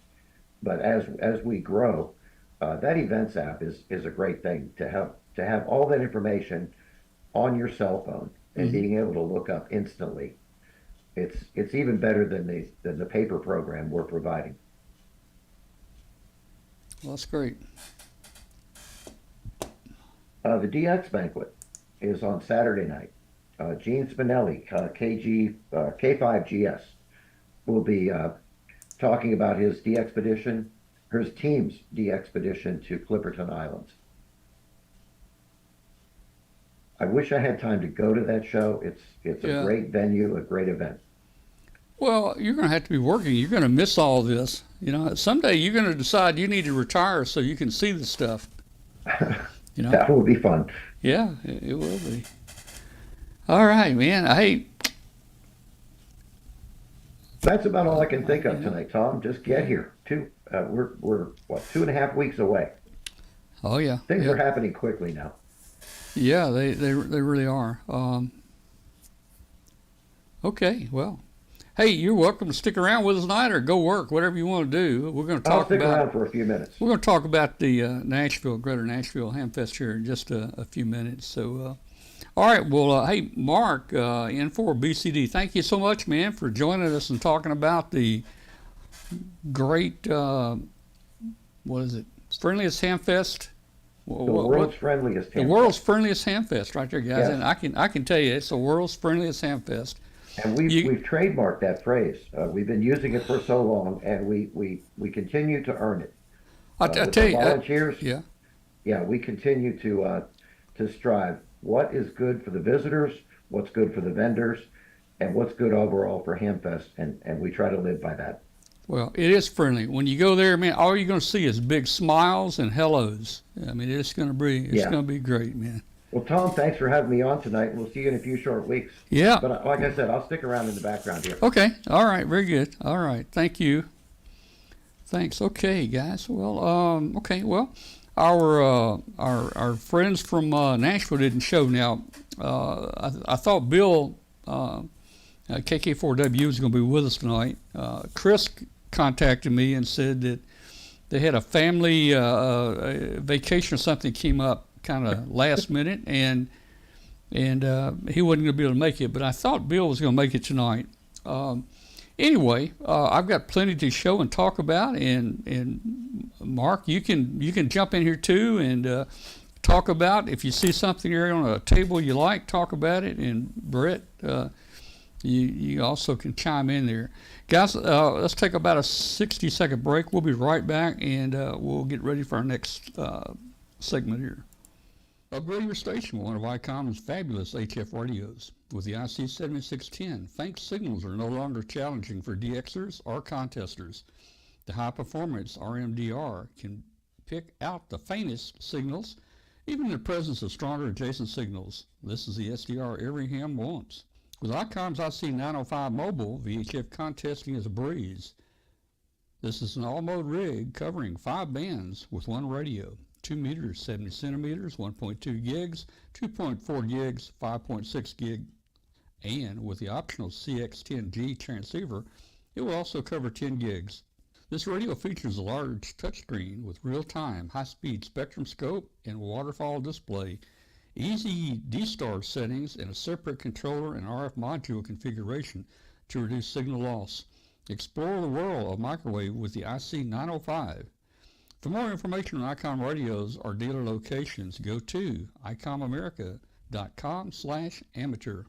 But as we grow, that Events app is a great thing to have all that information on your cell phone and being able to look up instantly. It's even better than the paper program we're providing. Well, that's great. The DX banquet is on Saturday night. Gene Spinelli, K5GS, will be talking about his his team's de-expedition to Clipperton Islands. I wish I had time to go to that show. It's a great venue, a great event. Well, you're going to have to be working. You're going to miss all this. You know, someday you're going to decide you need to retire so you can see the stuff. You know? That will be fun. Yeah, it will be. All right, man. Hey. That's about all I can think of tonight, Tom. Just get here. We're 2.5 weeks away. Oh yeah. Things are happening quickly now. Yeah, they really are. Okay, well. Hey, you're welcome to stick around with us tonight or go work, whatever you want to do. We're going to talk I'll stick around for a few minutes. We're going to talk about the Greater Nashville Hamfest here in just a few minutes. So, all right. Well, hey, Mark, in for BCD, thank you so much, man, for joining us and talking about the great, friendliest Hamfest. The world's friendliest Hamfest. The world's friendliest Hamfest, right there, guys. Yes. And I can tell you, it's the world's friendliest Hamfest. And we've trademarked that phrase. We've been using it for so long, and we continue to earn it. I tell you, volunteers. Yeah, we continue to strive. What is good for the visitors? What's good for the vendors? And what's good overall for Hamfest? And we try to live by that. Well, it is friendly. When you go there, man, all you're going to see is big smiles and hellos. I mean, it's going to be great, man. Well, Tom, thanks for having me on tonight. We'll see you in a few short weeks. Yeah. But like I said, I'll stick around in the background here. Okay. All right. Very good. All right. Thank you. Thanks. Okay, guys. Well, okay. Well, our friends from Nashville didn't show. Now, I thought Bill KK4W was going to be with us tonight. Chris contacted me and said that they had a family vacation or something came up kind of last minute, and he wasn't going to be able to make it. But I thought Bill was going to make it tonight. Anyway, I've got plenty to show and talk about, and Mark, you can jump in here too and talk about if you see something here on a table you like, talk about it. And Brett, you also can chime in there, guys. Let's take about a 60-second break. We'll be right back, and we'll get ready for our next segment here. Upgrade your station with one of ICOM's fabulous HF radios. With the IC7610, faint signals are no longer challenging for DXers or contesters. The high-performance RMDR can pick out the faintest signals, even in the presence of stronger adjacent signals. This is the SDR every ham wants. With ICOM's IC905 Mobile, VHF contesting is a breeze. This is an all-mode rig covering 5 bands with one radio. 2 meters, 70 centimeters, 1.2 gigs, 2.4 gigs, 5.6 gig, and with the optional CX10G transceiver, it will also cover 10 gigs. This radio features a large touchscreen with real-time, high-speed spectrum scope and waterfall display, easy D-Star settings, and a separate controller and RF module configuration to reduce signal loss. Explore the world of microwave with the IC905. For more information on ICOM radios or dealer locations, go to icomamerica.com/amateur.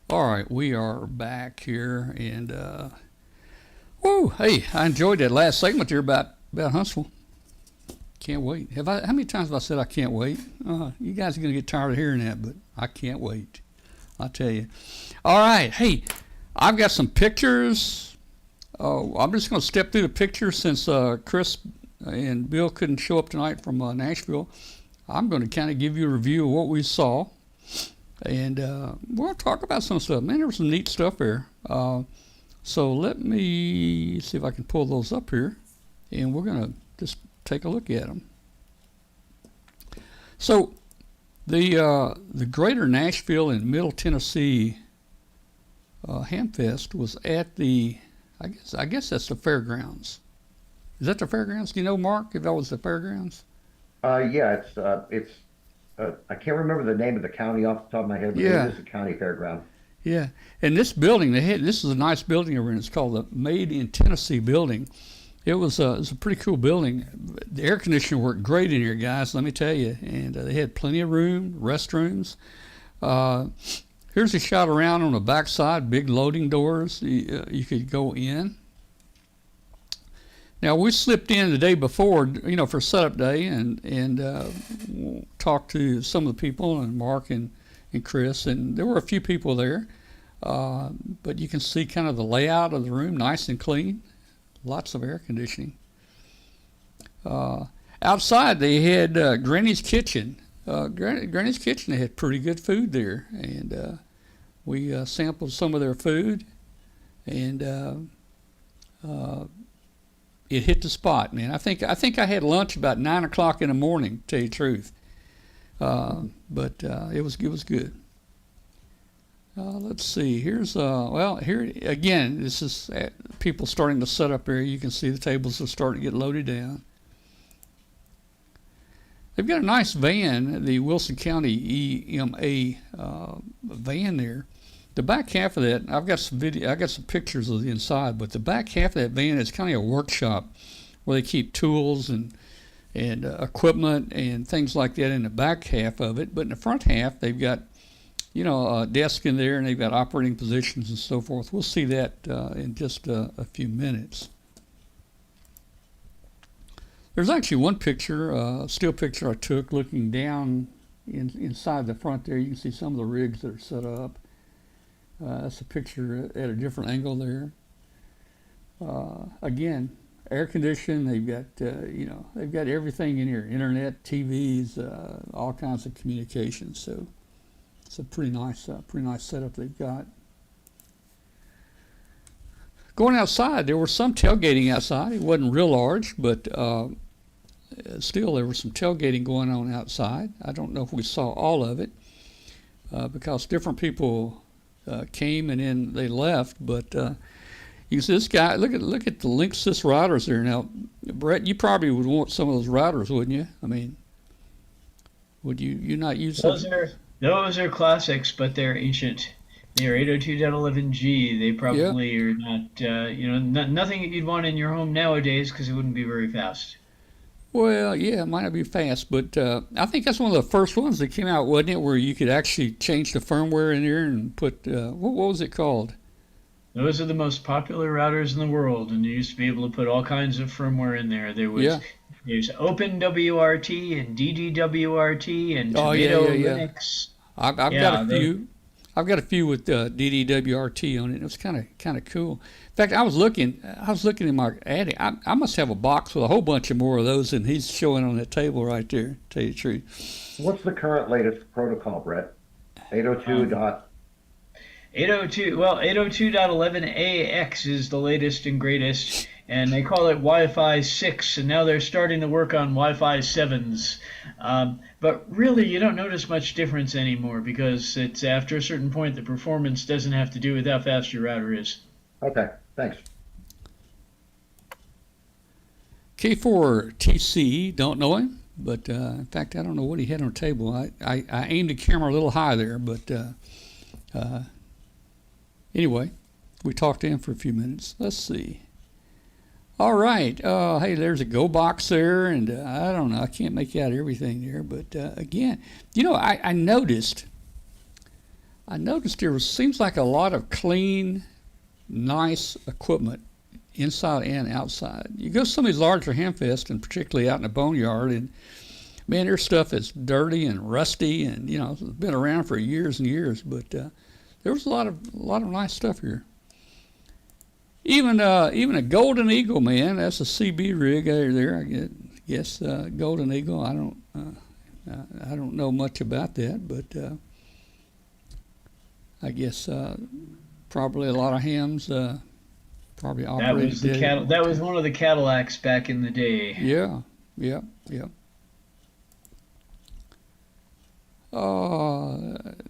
All right, we are back here, and hey, I enjoyed that last segment there about Huntsville. Can't wait. How many times have I said I can't wait? You guys are gonna get tired of hearing that, but I can't wait. I'll tell you. All right, hey, I've got some pictures. I'm just going to step through the pictures since Chris and Bill couldn't show up tonight from Nashville. I'm going to kind of give you a review of what we saw, and we'll talk about some stuff. Man, there was some neat stuff there. So let me see if I can pull those up here, and we're going to just take a look at them. So the Greater Nashville and Middle Tennessee Hamfest was at the, I guess that's the fairgrounds. Is that the fairgrounds? Do you know, Mark, if that was the fairgrounds? Yeah, it's I can't remember the name of the county off the top of my head, but Yeah. it is a county fairground. Yeah, and this building, this is a nice building over here. It's called the Made in Tennessee building. It was a pretty cool building. The air conditioning worked great in here, guys, let me tell you. And they had plenty of room, restrooms. Here's a shot around on the backside, big loading doors. You could go in. Now, we slipped in the day before, for setup day, and talked to some of the people, and Mark and Chris, and there were a few people there. But you can see kind of the layout of the room, nice and clean. Lots of air conditioning. Outside, they had Granny's Kitchen. Granny's Kitchen, they had pretty good food there, and we sampled some of their food, and it hit the spot, man. I think I had lunch about 9 o'clock in the morning, to tell you the truth, but it was good. Let's see. Here's here again. This is people starting to set up here. You can see the tables are starting to get loaded down. They've got a nice van, the Wilson County EMA van there. The back half of that, I've got some video. I got some pictures of the inside, but the back half of that van is kind of a workshop where they keep tools and equipment and things like that in the back half of it. But in the front half, they've got a desk in there, and they've got operating positions and so forth. We'll see that in just a few minutes. There's actually one picture, a still picture I took looking down inside the front there. You can see some of the rigs that are set up. That's a picture at a different angle there. Again, air conditioning. They've got they've got everything in here: internet, TVs, all kinds of communications. So it's a pretty nice setup they've got. Going outside, there was some tailgating outside. It wasn't real large, but still there was some tailgating going on outside. I don't know if we saw all of it because different people came and then they left. But you can see this guy. Look at the Linksys routers there. Now, Brett, you probably would want some of those routers, wouldn't you? I mean, would you not use those? Those are classics, but they're ancient. They're 802.11g. They probably are not, nothing that you'd want in your home nowadays because it wouldn't be very fast. Well, yeah, it might not be fast, but I think that's one of the first ones that came out, wasn't it, where you could actually change the firmware in there and put, what was it called? Those are the most popular routers in the world, and you used to be able to put all kinds of firmware in there. There's OpenWRT and DDWRT and Tomato Linux. I've got a few. I've got a few with DDWRT on it. It was kind of cool. In fact, I was looking in my attic. I must have a box with a whole bunch of more of those than he's showing on that table right there, to tell you the truth. What's the current latest protocol, Brett? 802.11ax is the latest and greatest, and they call it Wi-Fi 6, and now they're starting to work on Wi-Fi 7s. But really, you don't notice much difference anymore because it's after a certain point, the performance doesn't have to do with how fast your router is. Okay, thanks. K4TC, don't know him, but in fact, I don't know what he had on the table. I aimed the camera a little high there, but anyway, we talked to him for a few minutes. Let's see. All right. Hey, there's a Go box there, and I don't know. I can't make out everything there, but again, I noticed there seems like a lot of clean, nice equipment inside and outside. You go to some of these larger hamfests, and particularly out in the boneyard, and man, their stuff is dirty and rusty, and it's been around for years and years. But there was a lot of nice stuff here. Even a Golden Eagle, man. That's a CB rig there. I guess Golden Eagle. I don't know much about that, but I guess probably a lot of hams probably operated. That was one of the Cadillacs back in the day. Yeah. I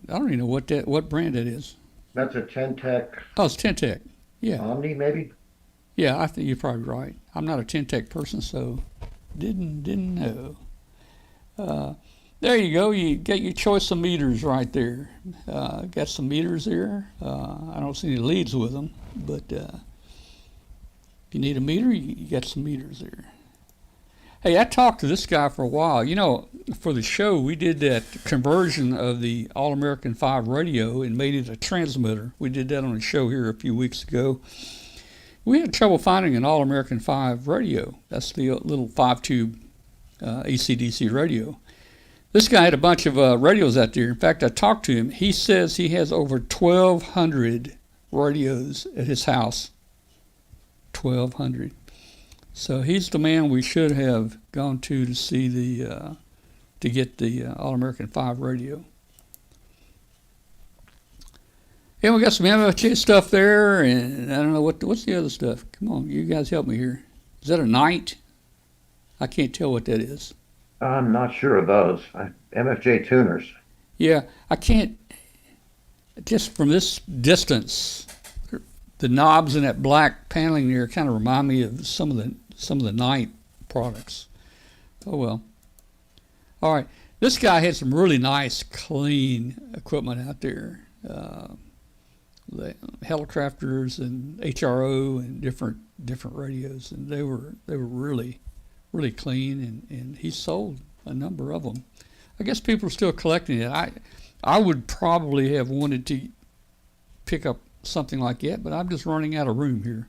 don't even know what brand it is. That's a Tentec. Oh, it's Tentec. Yeah. Omni, maybe? Yeah, I think you're probably right. I'm not a Tentec person, so didn't know. There you go. You get your choice of meters right there. Got some meters there. I don't see any leads with them, but if you need a meter, you got some meters there. Hey, I talked to this guy for a while. For the show, we did that conversion of the All-American 5 radio and made it a transmitter. We did that on a show here a few weeks ago. We had trouble finding an All-American 5 radio. That's the little 5-tube AC/DC radio. This guy had a bunch of radios out there. In fact, I talked to him. He says he has over 1,200 radios at his house. 1,200. So he's the man we should have gone to see to get the All-American 5 radio. And we got some MFJ stuff there, and I don't know what's the other stuff. Come on, you guys help me here. Is that a Knight? I can't tell what that is. I'm not sure of those. MFJ tuners. Yeah, I can't. Just from this distance, the knobs and that black paneling there kind of remind me of some of the Knight products. Oh well. All right, this guy had some really nice, clean equipment out there. The Helicrafters and HRO and different radios, and they were really clean, and he sold a number of them. I guess people are still collecting it. I would probably have wanted to pick up something like that, but I'm just running out of room here.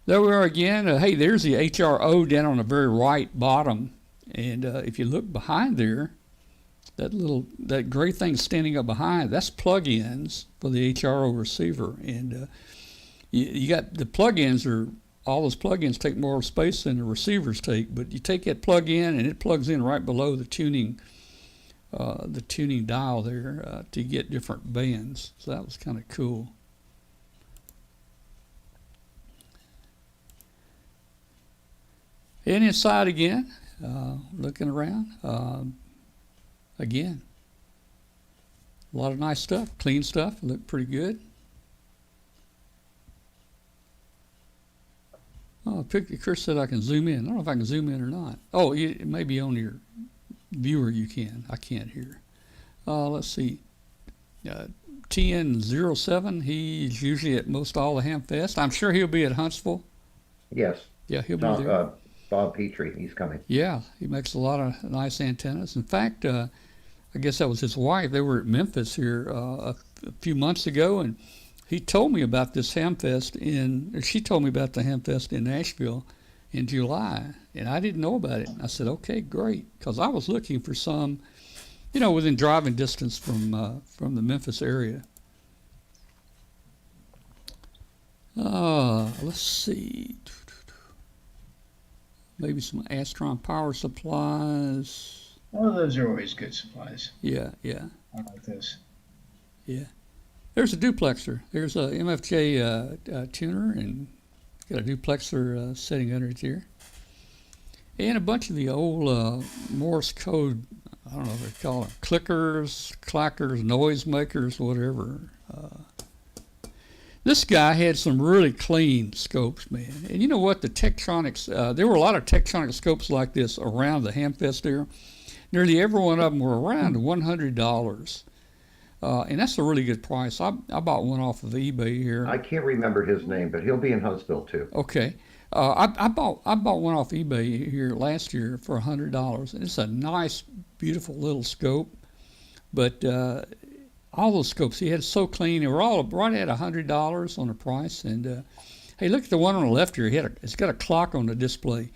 There we are again. Hey, there's the HRO down on the very right bottom, and if you look behind there, that gray thing standing up behind, that's plug-ins for the HRO receiver, and you got the plug-ins all those plug-ins take more space than the receivers take, but you take that plug-in and it plugs in right below the tuning dial there to get different bands. So that was kind of cool. And inside again, looking around, again, a lot of nice stuff, clean stuff, looked pretty good. Oh, Chris said I can zoom in. I don't know if I can zoom in or not. Oh, maybe on your viewer you can. I can't hear. Let's see. TN07, he's usually at most all the Hamfest. I'm sure he'll be at Huntsville. Yes. Yeah, he'll be there. Bob Petrie, he's coming. Yeah, he makes a lot of nice antennas. In fact, I guess that was his wife. They were at Memphis here a few months ago, and he told me about this Hamfest she told me about the Hamfest in Nashville in July, and I didn't know about it. I said, okay, great, because I was looking for some, within driving distance from the Memphis area. Let's see. Maybe some Astron power supplies. Well, those are always good supplies. Yeah. I like those. Yeah. There's a duplexer. There's a MFJ tuner, and got a duplexer setting under it there. And a bunch of the old Morse code, I don't know what they call them, clickers, clackers, noisemakers, whatever. This guy had some really clean scopes, man. And you know what? The Tektronix, there were a lot of Tektronix scopes like this around the Hamfest there. Nearly every one of them were around $100. And that's a really good price. I bought one off of eBay here. I can't remember his name, but he'll be in Huntsville too. Okay. I bought one off eBay here last year for $100. And it's a nice, beautiful little scope. But all those scopes he had so clean. They were all right at $100 on the price. And hey, look at the one on the left here. It's got a clock on the display.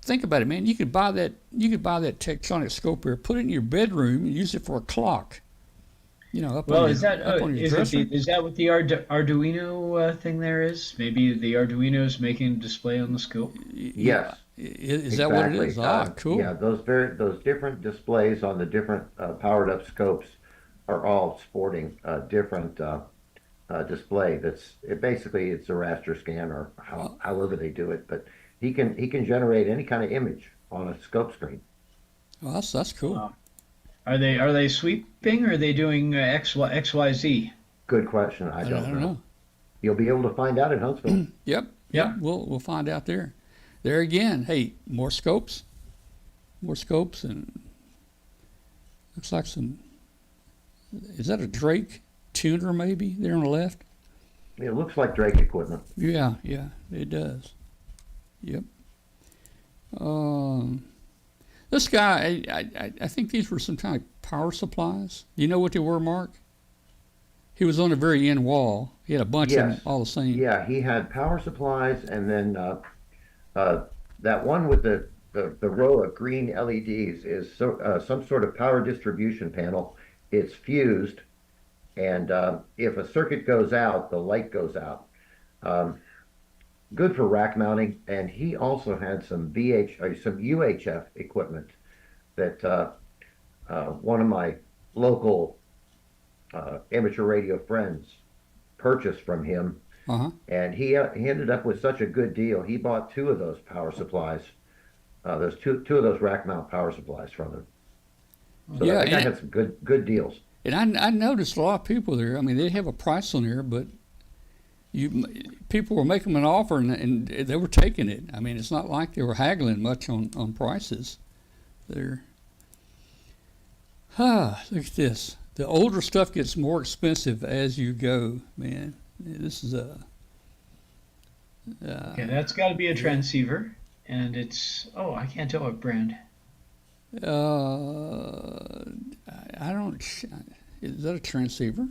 Think about it, man. You could buy that Tektronix scope here, put it in your bedroom, and use it for a clock. You know, up on your dresser. Is that what the Arduino thing there is? Maybe the Arduino is making a display on the scope. Yes. Is that what it is? Cool. Yeah, those different displays on the different powered up scopes are all sporting a different display. Basically it's a raster scan or however they do it, but he can generate any kind of image on a scope screen. Well, that's cool. Wow. Are they sweeping or are they doing XYZ? Good question. I don't know. You'll be able to find out in Huntsville. Yep. We'll find out there. There again. Hey, more scopes, and looks like some. Is that a Drake tuner maybe there on the left? It looks like Drake equipment. Yeah, it does. Yep. This guy, I think these were some kind of power supplies. Do you know what they were, Mark? He was on the very end wall. He had a bunch of them all the same. Yeah, he had power supplies, and then that one with the row of green LEDs is some sort of power distribution panel. It's fused, and if a circuit goes out, the light goes out. Good for rack mounting, and he also had some UHF equipment that one of my local amateur radio friends purchased from him, and he ended up with such a good deal. He bought two of those power supplies, those two of those rack mount power supplies from him. So I think I had some good deals. And I noticed a lot of people there. I mean, they have a price on there, but people were making an offer and they were taking it. I mean, it's not like they were haggling much on prices there. Look at this. The older stuff gets more expensive as you go, man. This is okay, that's got to be a transceiver, and it's I can't tell what brand. I don't. Is that a transceiver?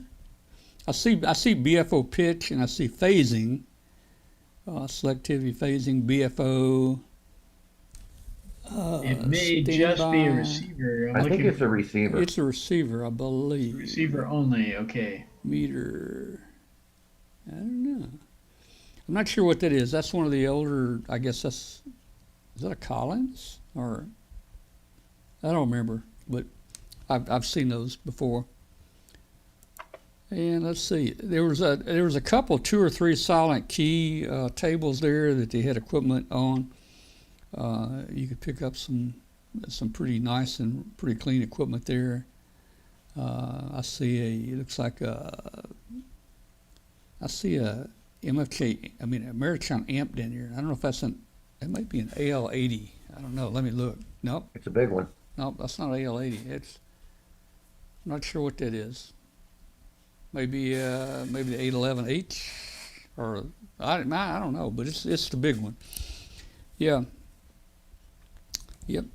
I see BFO pitch and I see phasing, selectivity phasing, BFO. It may just be a receiver. I think it's a receiver. It's a receiver, I believe. Receiver only, okay. Meter. I don't know. I'm not sure what that is. That's one of the older, I guess is that a Collins? Or, I don't remember, but I've seen those before. And let's see, there was a couple, 2 or 3 silent key tables there that they had equipment on. You could pick up some pretty nice and pretty clean equipment there. I see I see a MFK, American amp down here. I don't know if that might be an AL80. I don't know. Let me look. Nope. It's a big one. Nope, that's not AL80. I'm not sure what that is. Maybe the 811H, or I don't know, but it's the big one. Yeah. Yep.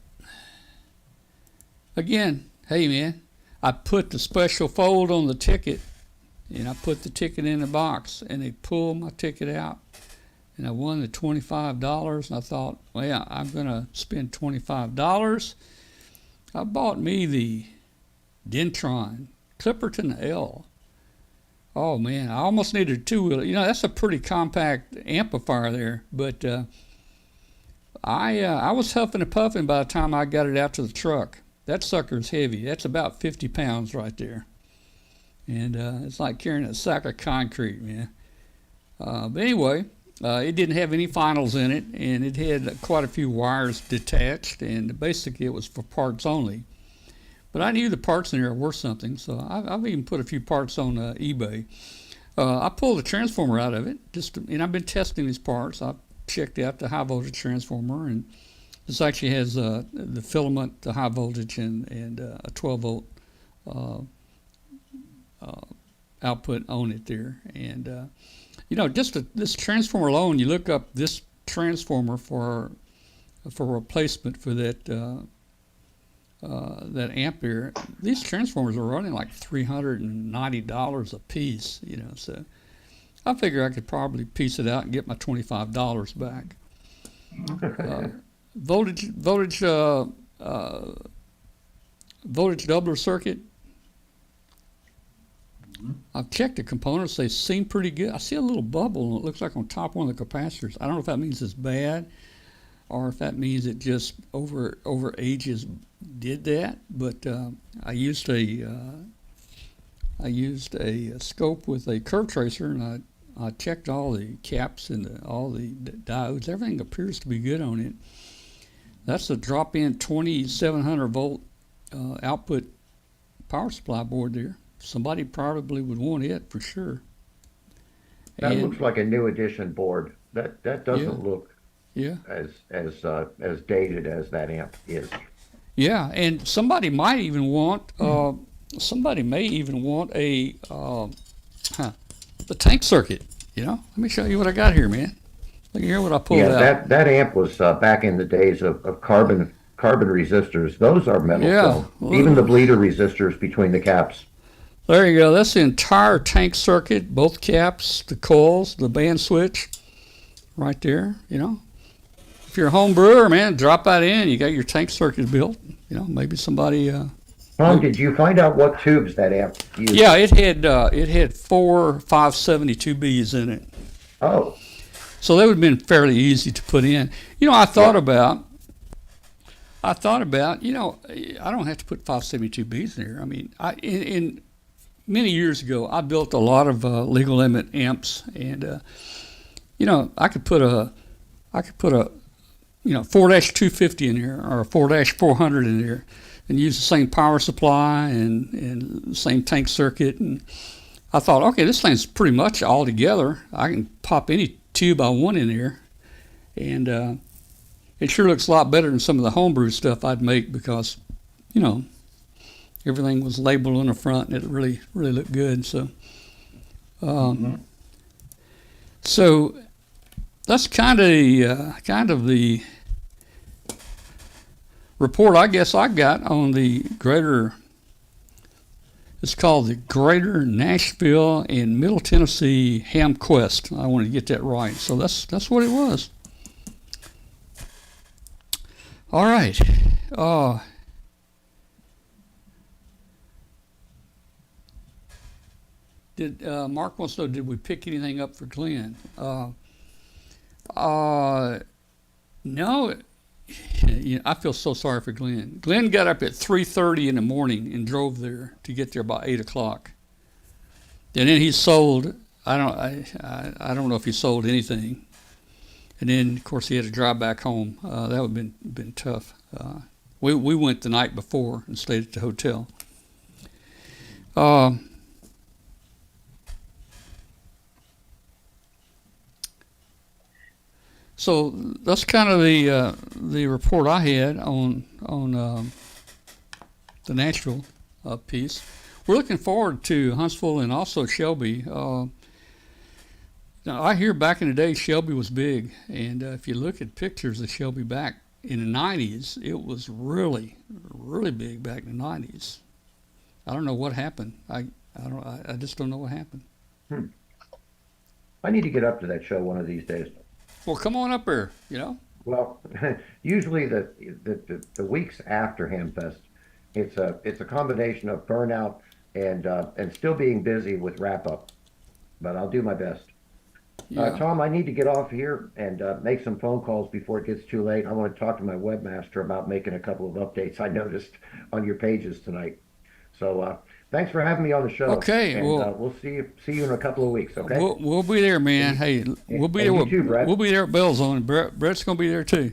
Again, hey man, I put the special fold on the ticket, and I put the ticket in the box, and they pulled my ticket out, and I won the $25. And I thought, well, I'm gonna spend $25. I bought me the Dentron Clipperton L. Oh man, I almost needed a 2-wheeler. That's a pretty compact amplifier there, but I was huffing and puffing by the time I got it out to the truck. That sucker's heavy. That's about 50 pounds right there, and it's like carrying a sack of concrete, man. But anyway, It didn't have any finals in it, and it had quite a few wires detached, and basically it was for parts only. But I knew the parts in there were worth something, so I've even put a few parts on eBay. I pulled the transformer out of it, and I've been testing these parts. I checked out the high voltage transformer, and this actually has the filament, the high voltage, and a 12 volt output on it there. And just this transformer alone, you look up this transformer for replacement for that ampere. These transformers are running like $390 a piece. So I figure I could probably piece it out and get my $25 back. Voltage doubler circuit. I've checked the components. They seem pretty good. I see a little bubble. It looks like on top of one of the capacitors. I don't know if that means it's bad or if that means it just over ages did that. But I used a scope with a curve tracer, and I checked all the caps and all the diodes. Everything appears to be good on it. That's a drop-in 2700 volt output power supply board there. Somebody probably would want it for sure. That looks like a new edition board. That doesn't look Yeah. as dated as that amp is. Yeah, and somebody might even want somebody may even want the tank circuit. Let me show you what I got here, man. Look here what I pulled out. Yeah, that amp was back in the days of carbon resistors. Those are metal. Yeah. So even the bleeder resistors between the caps. There you go. That's the entire tank circuit, both caps, the coils, the band switch, right there. If you're a home brewer, man, drop that in. You got your tank circuit built. Maybe somebody. Tom, did you find out what tubes that amp used? Yeah, it had 4 572Bs in it. Oh. So that would have been fairly easy to put in. I thought about, I don't have to put 572Bs in there. I mean, in many years ago, I built a lot of legal limit amps, and I could put a 4-250 in there or a 4-400 in there, and use the same power supply and the same tank circuit. And I thought, okay, this thing's pretty much all together. I can pop any tube I want in there, and it sure looks a lot better than some of the homebrew stuff I'd make because, everything was labeled on the front and it really looked good. So, so that's kind of the report I guess I got on the greater. It's called the Greater Nashville and Middle Tennessee Hamquest. I want to get that right. So that's what it was. All right. Did Mark wants to know, did we pick anything up for Glenn? No. I feel so sorry for Glenn. Glenn got up at 3:30 in the morning and drove there to get there by 8 o'clock. And then he sold. I don't know if he sold anything. And then of course he had to drive back home. That would have been tough. We went the night before and stayed at the hotel. So that's kind of the report I had on the Nashville piece. We're looking forward to Huntsville and also Shelby. Now I hear back in the day Shelby was big, and if you look at pictures of Shelby back in the 90s, it was really big back in the 90s. I don't know what happened. I just don't know what happened. I need to get up to that show one of these days. Well, come on up here, Well, usually the weeks after Hamfest, it's a combination of burnout and still being busy with wrap up, but I'll do my best. Yeah. Tom, I need to get off here and make some phone calls before it gets too late. I want to talk to my webmaster about making a couple of updates I noticed on your pages tonight. So Thanks for having me on the show. Okay, and well, we'll see you in a couple of weeks. Okay. we'll be there, man. Hey, we'll be there. And you too, Brett. We'll be there at Bell's on. Brett's gonna be there too.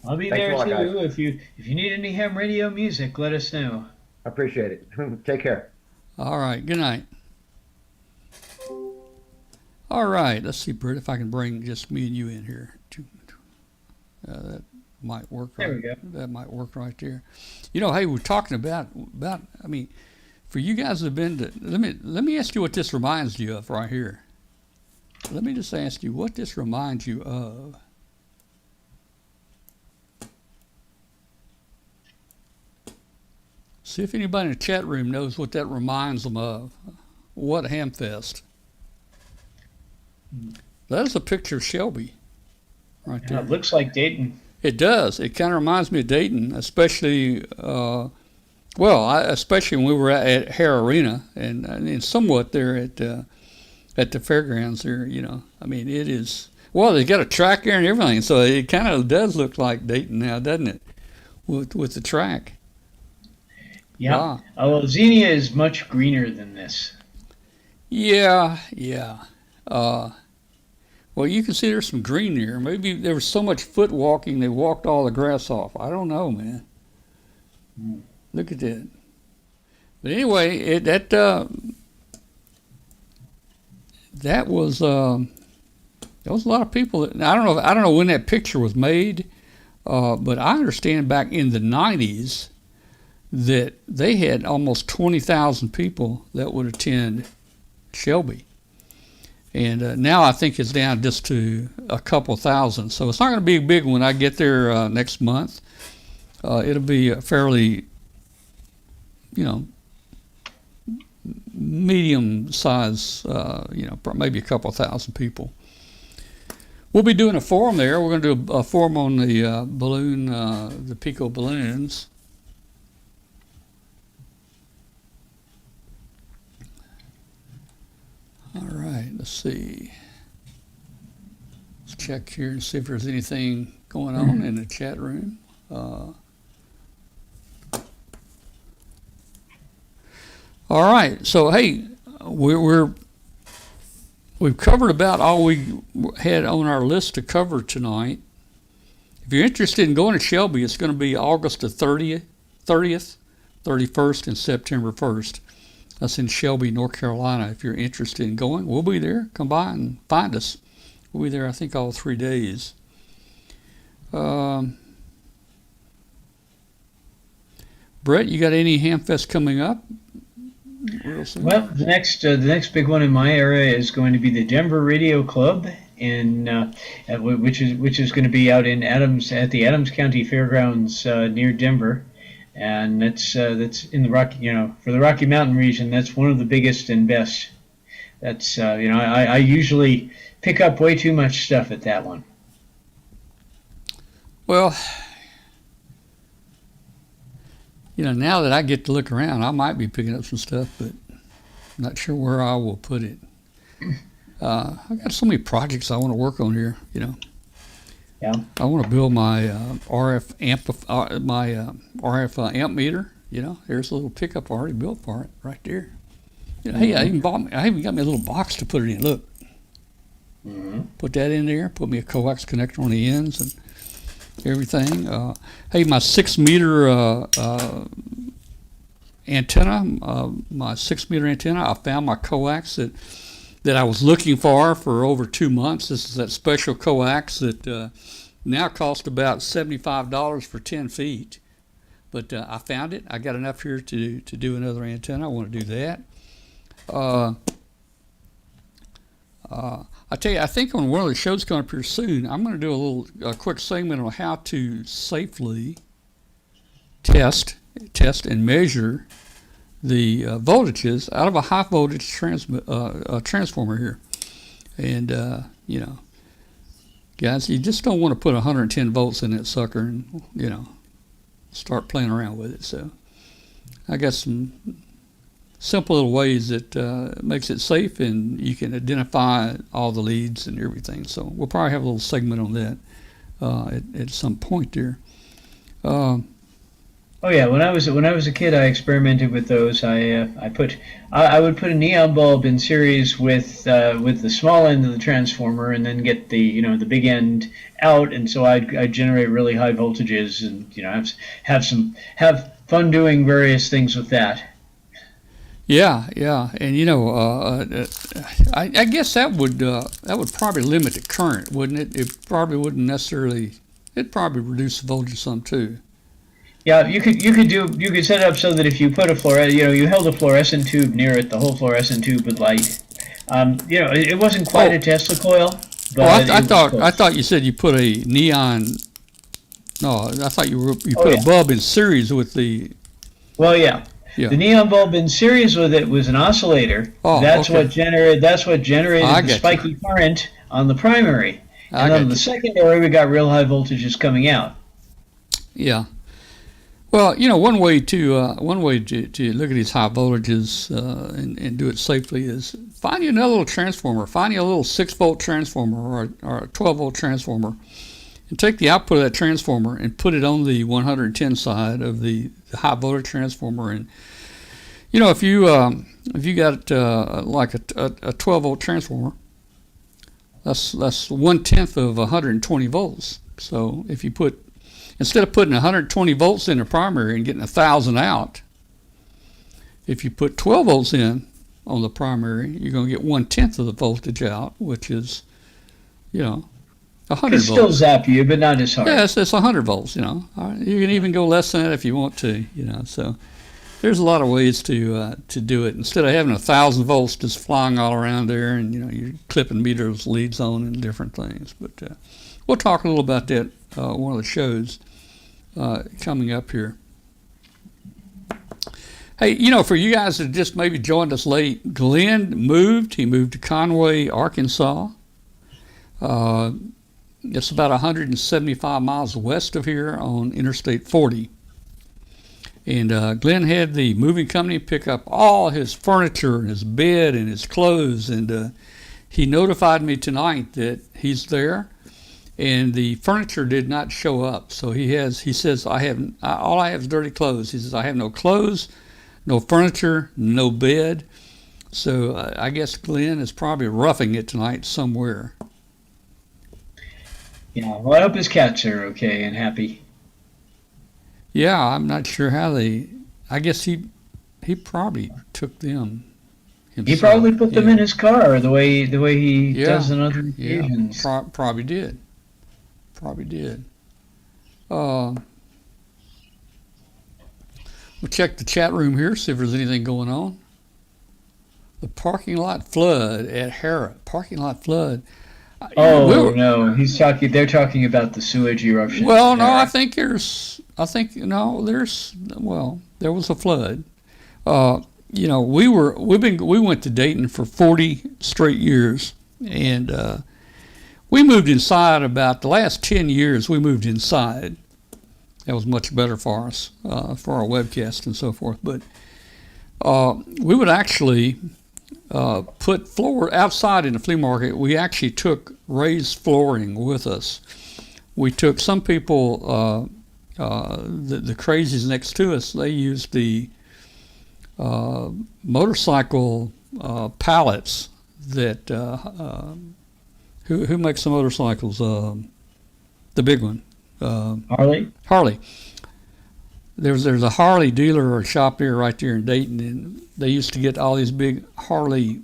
I'll be Thanks there a lot, too. guys. If you need any ham radio music, let us know. I appreciate it. Take care. All right. Good night. All right. Let's see, Brett, if I can bring just me and you in here. That might work. There right. we go. That might work right there. You know, hey, we're talking about. I mean, for you guys that have been to. Let me ask you what this reminds you of right here. Let me just ask you what this reminds you of. See if anybody in the chat room knows what that reminds them of. What hamfest? That is a picture of Shelby, right there. It looks like Dayton. It does. It kind of reminds me of Dayton, especially. Especially when we were at Hare Arena and somewhat there at the fairgrounds there. You know, I mean, it is. Well, they got a track there and everything, so it kind of does look like Dayton now, doesn't it? With the track. Yeah. Wow. Well, Xenia is much greener than this. Yeah. Well, you can see there's some green there. Maybe there was so much foot walking they walked all the grass off. I don't know, man. Look at that. But anyway, that was a lot of people. I don't know when that picture was made, but I understand back in the 90s that they had almost 20,000 people that would attend Shelby. And now I think it's down just to a couple thousand. So it's not going to be a big one when I get there next month. It'll be a fairly, medium size, maybe a couple thousand people. We'll be doing a forum there. We're going to do a forum on the balloon, the Pico balloons. All right, let's see. Let's check here and see if there's anything going on in the chat room. All right, so hey, we've covered about all we had on our list to cover tonight. If you're interested in going to Shelby, it's going to be August the 30th, 31st, and September 1st. That's in Shelby, North Carolina. If you're interested in going, we'll be there. Come by and find us. We'll be there, I think, all 3 days. Brett, you got any Hamfest coming up? Well, the next big one in my area is going to be the Denver Radio Club, which is going to be out in at the Adams County Fairgrounds near Denver. And that's in the for the Rocky Mountain region. That's one of the biggest and best. That's I usually pick up way too much stuff at that one. Well, now that I get to look around, I might be picking up some stuff, but I'm not sure where I will put it. I've got so many projects I want to work on here. Yeah. I want to build my RF amp meter. There's a little pickup already built for it right there. Hey, I even got me a little box to put it in. Look, put that in there. Put me a coax connector on the ends and everything. Hey, my 6-meter antenna, my 6-meter antenna. I found my coax that I was looking for over 2 months. This is that special coax that now costs about $75 for 10 feet. But I found it. I got enough here to do another antenna. I want to do that. I tell you, I think on one of the shows coming up here soon, I'm going to do a quick segment on how to safely test and measure the voltages out of a high voltage transformer here. And guys, you just don't want to put 110 volts in that sucker and start playing around with it. So I got some simple little ways that makes it safe, and you can identify all the leads and everything. So we'll probably have a little segment on that at some point there. Oh yeah, when I was a kid, I experimented with those. I would put a neon bulb in series with the small end of the transformer, and then get the big end out, and so I'd generate really high voltages, and have fun doing various things with that. Yeah, yeah, and I guess that would probably limit the current, wouldn't it? It probably wouldn't necessarily. It'd probably reduce the voltage some too. Yeah, you could set it up so that if you put a you held a fluorescent tube near it, the whole fluorescent tube would light. It wasn't quite Oh, a Tesla coil, oh, but I it was thought I close. thought you said you put a neon. No, I thought you Oh put a yeah. bulb in series with the. Well, yeah. Yeah. The neon bulb in series with it was an oscillator. Oh, That's okay. what generated. That's what I generated the get you. spiky current on the primary, I and on got the you. secondary we got real high voltages coming out. Yeah. Well, one way to look at these high voltages and do it safely is find you another little transformer. Find you a little 6-volt transformer or a 12-volt transformer, and take the output of that transformer and put it on the 110 side of the high voltage transformer. And if you got like a 12-volt transformer, that's 1/10 of 120 volts. So if you put instead of putting 120 volts in the primary and getting 1,000 out, if you put 12 volts in on the primary, you're going to get 1/10 of the voltage out, which is, you know, Could 100 still volts. zap you, but not as hard. Yeah, it's 100 volts. You can even go less than that if you want to. So there's a lot of ways to do it instead of having 1,000 volts just flying all around there, and you're clipping meters leads on and different things. But we'll talk a little about that one of the shows coming up here. Hey, for you guys that just maybe joined us late, Glenn moved. He moved to Conway, Arkansas. Uh, it's about 175 miles west of here on Interstate 40. And Glenn had the moving company pick up all his furniture, his bed, and his clothes. And he notified me tonight that he's there, and the furniture did not show up. So he says, all I have is dirty clothes. He says, I have no clothes, no furniture, no bed. So I guess Glenn is probably roughing it tonight somewhere. Yeah. Well, I hope his cats are okay and happy. Yeah, I'm not sure how I guess he probably took them He himself. probably put them Yeah, in his car the way he yeah, does on other yeah. occasions. Probably did. Probably did. Uh, we'll check the chat room here, see if there's anything going on. The parking lot flood at Hera. Parking lot flood. We Oh were, no, They're talking about the sewage eruption well, in no, I Paris. think there's. I think no, there's. Well, there was a flood. Uh, we went to Dayton for 40 straight years, and we moved inside about the last 10 years. We moved inside. That was much better for us, for our webcast and so forth. But we would actually put floor outside in the flea market. We actually took raised flooring with us. We took some people, the crazies next to us, they used the motorcycle pallets that, who makes the motorcycles? The big one. Harley? Harley. There's a Harley dealer or shop here right there in Dayton, and they used to get all these big Harley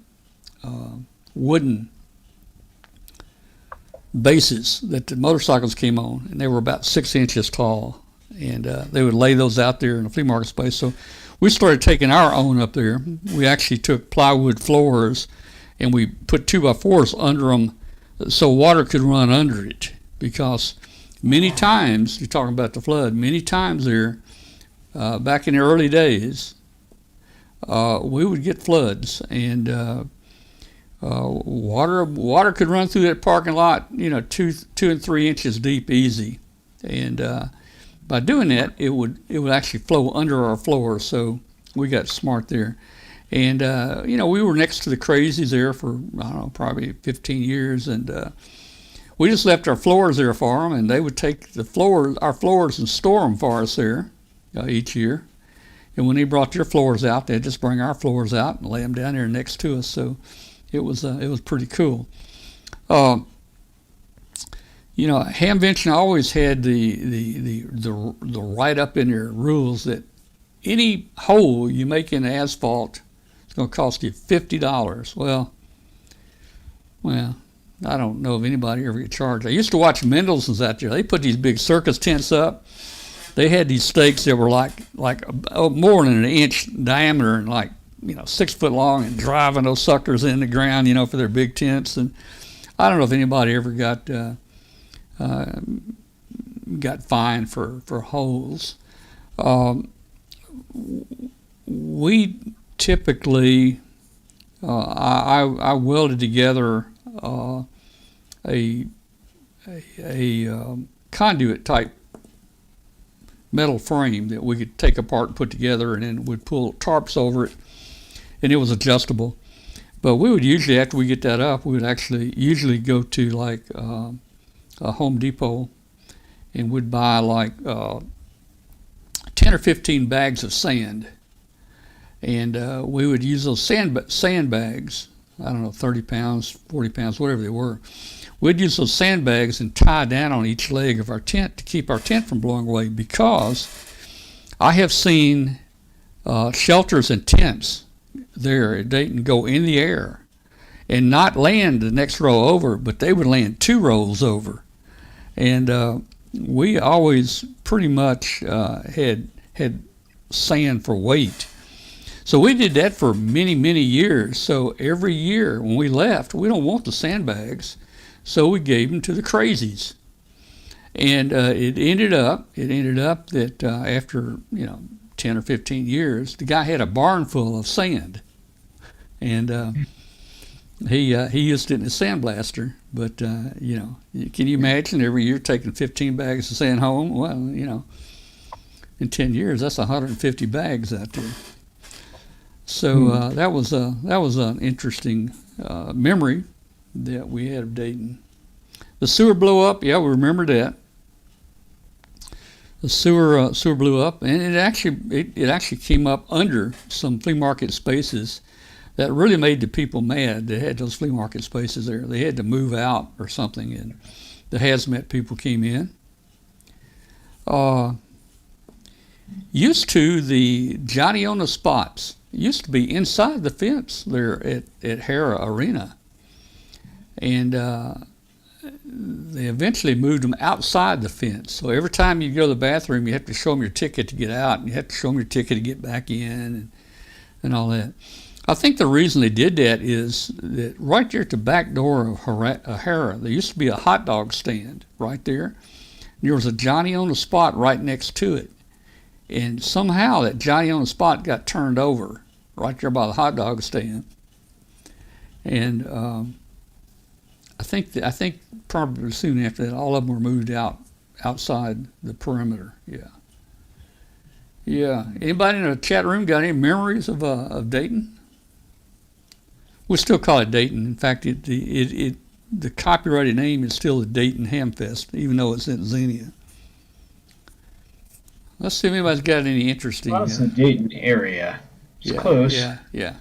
wooden bases that the motorcycles came on, and they were about 6 inches tall, and they would lay those out there in the flea market space. So we started taking our own up there. We actually took plywood floors, and we put 2x4s under them so water could run under it, because many times, you're talking about the flood, many times there, back in the early days, we would get floods, and water could run through that parking lot, 2 and 3 inches deep, easy. And by doing that, it would actually flow under our floor. So we got smart there. And we were next to the crazies there for, I don't know, probably 15 years, and we just left our floors there for them, and they would take our floors and store them for us there. each year. And when they brought their floors out, they'd just bring our floors out and lay them down there next to us. So it was pretty cool. Hamvention always had the right up in their rules that any hole you make in the asphalt is going to cost you $50. Well, I don't know if anybody ever get charged. I used to watch Mendelssohn's out there. They put these big circus tents up. They had these stakes that were like more than an inch diameter and 6 foot long, and driving those suckers in the ground, for their big tents. And I don't know if anybody ever got fined for holes. We typically, I welded together a conduit type metal frame that we could take apart and put together, and then we'd pull tarps over it, and it was adjustable. But we would usually, after we get that up, we would usually go to like a Home Depot, and would buy like 10 or 15 bags of sand, and we would use those sandbags. I don't know, 30 pounds, 40 pounds, whatever they were. We'd use those sandbags and tie down on each leg of our tent to keep our tent from blowing away, because I have seen shelters and tents there at Dayton go in the air and not land the next row over, but they would land 2 rows over. And we always pretty much had sand for weight. So we did that for many, many years. So every year when we left, we don't want the sandbags, so we gave them to the crazies. And it ended up that after 10 or 15 years, the guy had a barn full of sand, and he used it in a sandblaster. But can you imagine every year taking 15 bags of sand home? Well, in 10 years, that's 150 bags out there. So that was an interesting memory that we had of Dayton. The sewer blew up. Yeah, we remember that. The sewer blew up, and it actually came up under some flea market spaces that really made the people mad that had those flea market spaces there. They had to move out or something, and the hazmat people came in. Used to, the Johnny on the Spots used to be inside the fence there at Hara Arena, and they eventually moved them outside the fence. So every time you go to the bathroom, you have to show them your ticket to get out, and you have to show them your ticket to get back in, and all that. I think the reason they did that is that right there at the back door of Hara, there used to be a hot dog stand right there, and there was a Johnny on the Spot right next to it. And somehow that Johnny on the Spot got turned over right there by the hot dog stand. And I think probably soon after that, all of them were moved outside the perimeter. Yeah. Anybody in the chat room got any memories of Dayton? We still call it Dayton. In fact, the copyrighted name is still the Dayton Hamfest, even though it's in Xenia. Let's see if anybody's got any interesting. Well, it's the Dayton area. It's close. Yeah.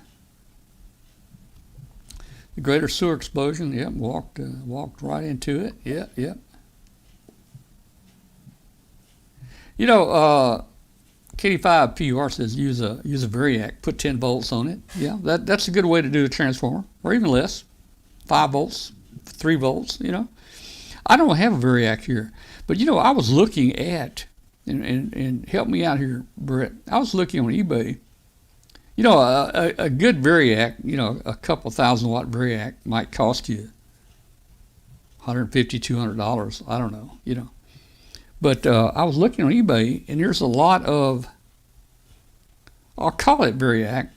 The greater sewer explosion. Yep, walked right into it. Yep. KD5 PUR says use a variac, put 10 volts on it. Yeah, that's a good way to do a transformer, or even less, 5 volts, 3 volts. I don't have a variac here, but I was looking at. And help me out here, Brett. I was looking on eBay. A good variac, a couple $1,000-watt variac might cost you $150, $200. I don't know, But I was looking on eBay, and there's a lot of, I'll call it variac.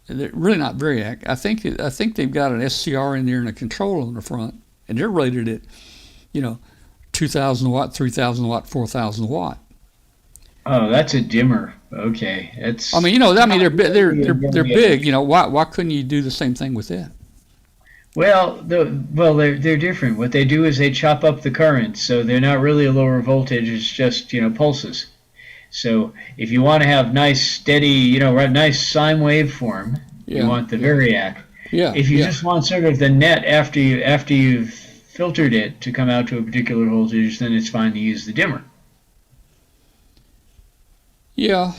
They're really not variac. I think they've got an SCR in there and a control on the front, and they're rated at, 2,000 watt, 3,000 watt, 4,000 watt. Oh, that's a dimmer. Okay, it's. They're big. Why couldn't you do the same thing with that? Well, they're different. What they do is they chop up the current, so they're not really a lower voltage. It's just pulses. So if you want to have nice, steady, nice sine wave form, you want the variac. Yeah. If you just want sort of the net after you've filtered it to come out to a particular voltage, then it's fine to use the dimmer. Yeah.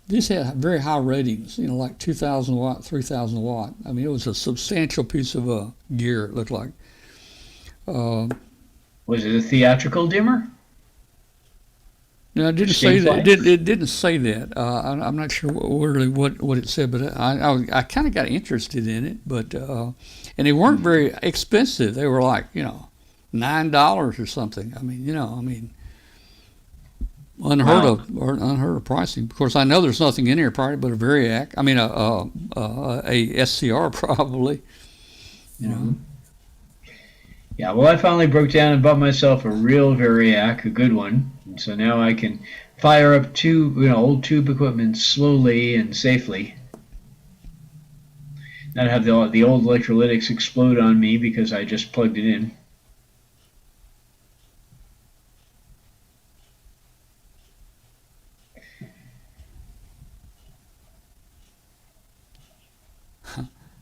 These had very high ratings, like 2,000 watt, 3,000 watt. I mean, it was a substantial piece of gear, it looked like. Was it a theatrical dimmer? No, it didn't say that. It didn't say that. I'm not sure what it said, but I kind of got interested in it. But and they weren't very expensive. They were like $9 or something. I mean, unheard of pricing. Of course, I know there's nothing in here probably but a variac. I mean, a SCR probably. Yeah, well, I finally broke down and bought myself a real variac, a good one. And so now I can fire up old tube equipment slowly and safely. Not have the old electrolytics explode on me because I just plugged it in.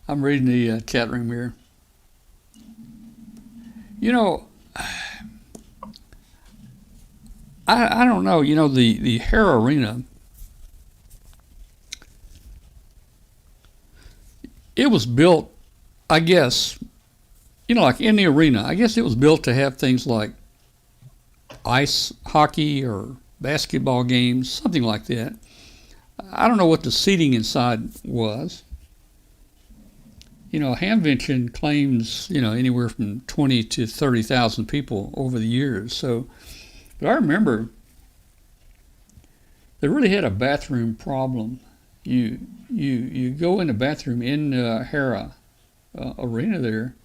I'm reading the chat room here. I don't know. The Hera Arena, it was built, I guess, like in the arena, I guess it was built to have things like ice hockey or basketball games, something like that. I don't know what the seating inside was. Hamvention claims, anywhere from 20 to 30,000 people over the years. So, but I remember they really had a bathroom problem. You go in the bathroom in Hera Arena there,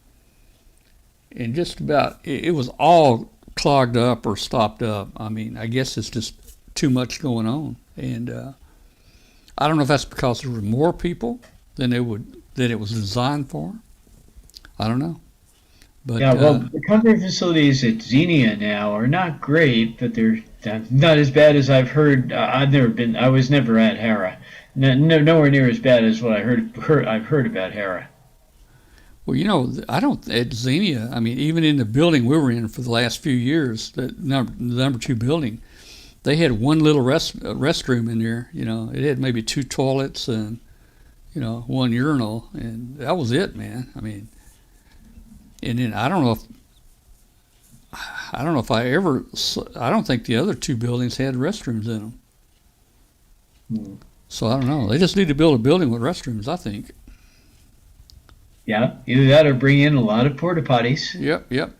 and just about it was all clogged up or stopped up. I mean, I guess it's just too much going on, and I don't know if that's because there were more people than that it was designed for. I don't know. But, yeah, well, the comfort facilities at Xenia now are not great, but they're not as bad as I've heard. I was never at Hera. Nowhere near as bad as what I've heard about Hera. Well, I don't at Xenia. I mean, even in the building we were in for the last few years, the number 2 building, they had one little restroom in there. It had maybe 2 toilets and 1 urinal, and that was it, man. I mean, and then I don't know if I don't think the other 2 buildings had restrooms in them. So I don't know. They just need to build a building with restrooms, I think. Yeah, either that or bring in a lot of porta potties. Yep.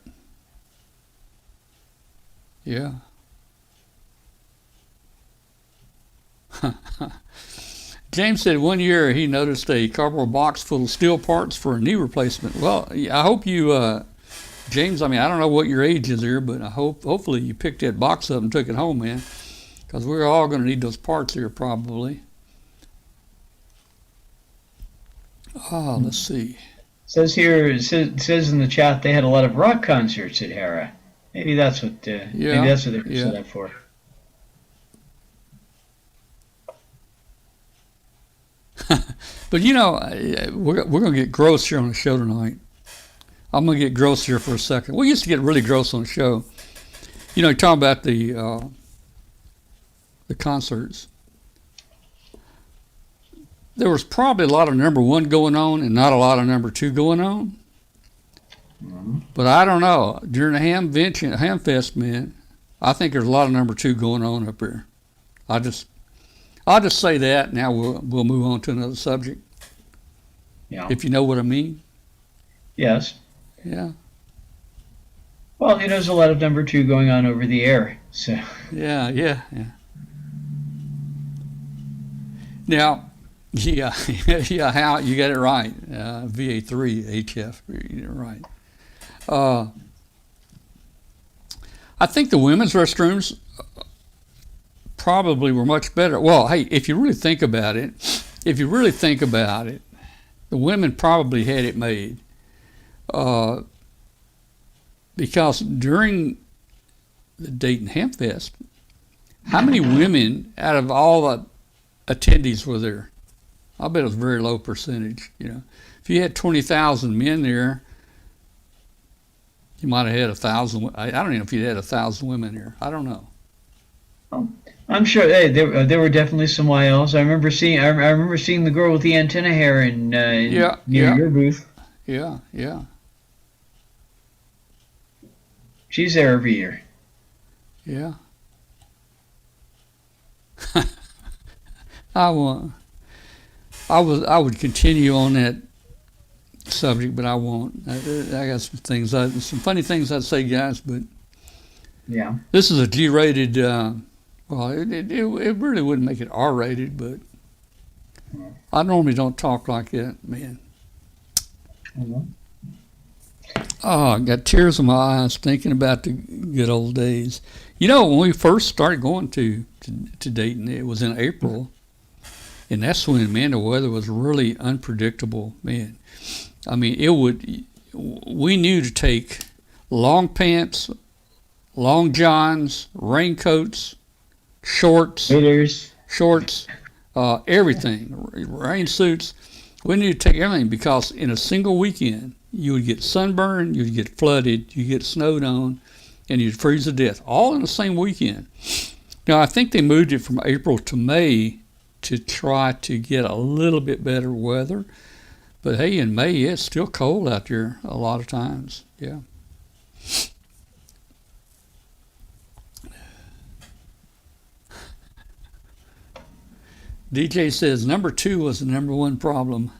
Yeah. James said 1 year he noticed a cardboard box full of steel parts for a knee replacement. Well, I hope you, James, I mean, I don't know what your age is here, but hopefully you picked that box up and took it home, man, because we're all going to need those parts here probably. Let's see. Says in the chat they had a lot of rock concerts at Hera. Maybe that's what they're set up for. But we're going to get gross here on the show tonight. I'm going to get gross here for a second. We used to get really gross on the show. Talking about the concerts. There was probably a lot of number 1 going on and not a lot of number 2 going on. Mm-hmm. But I don't know. During the Hamfest, man, I think there's a lot of number 2 going on up here. I'll just say that. Now we'll move on to another subject. Yeah. If you know what I mean. Yes. Yeah. Well, there's a lot of number 2 going on over the air. So. Yeah. Now, how you got it right. VA3 HF, you're right. I think the women's restrooms probably were much better. Well, hey, if you really think about it, the women probably had it made. Because during the Dayton Hamfest, How many women out of all the attendees were there? I bet it was a very low percentage. If you had 20,000 men there, you might have had 1,000. I don't even know if you had 1,000 women there. I don't know. I'm sure there were definitely some YLs. I remember seeing the girl with the antenna hair near your booth. Yeah. She's there every year. Yeah. I would continue on that subject, but I won't. I got some funny things I'd say, guys, but yeah, this is a G-rated. Well, it really wouldn't make it R-rated, but I normally don't talk like that, man. Oh, I got tears in my eyes thinking about the good old days. When we first started going to Dayton, it was in April, and that's when, man, the weather was really unpredictable, man. I mean, we knew to take long pants, long johns, raincoats, shorts, everything, rain suits. We knew to take everything because in a single weekend, you would get sunburned, you'd get flooded, you'd get snowed on, and you'd freeze to death, all in the same weekend. Now, I think they moved it from April to May to try to get a little bit better weather. But hey, in May, it's still cold out there a lot of times. Yeah. DJ says number 2 was the number 1 problem.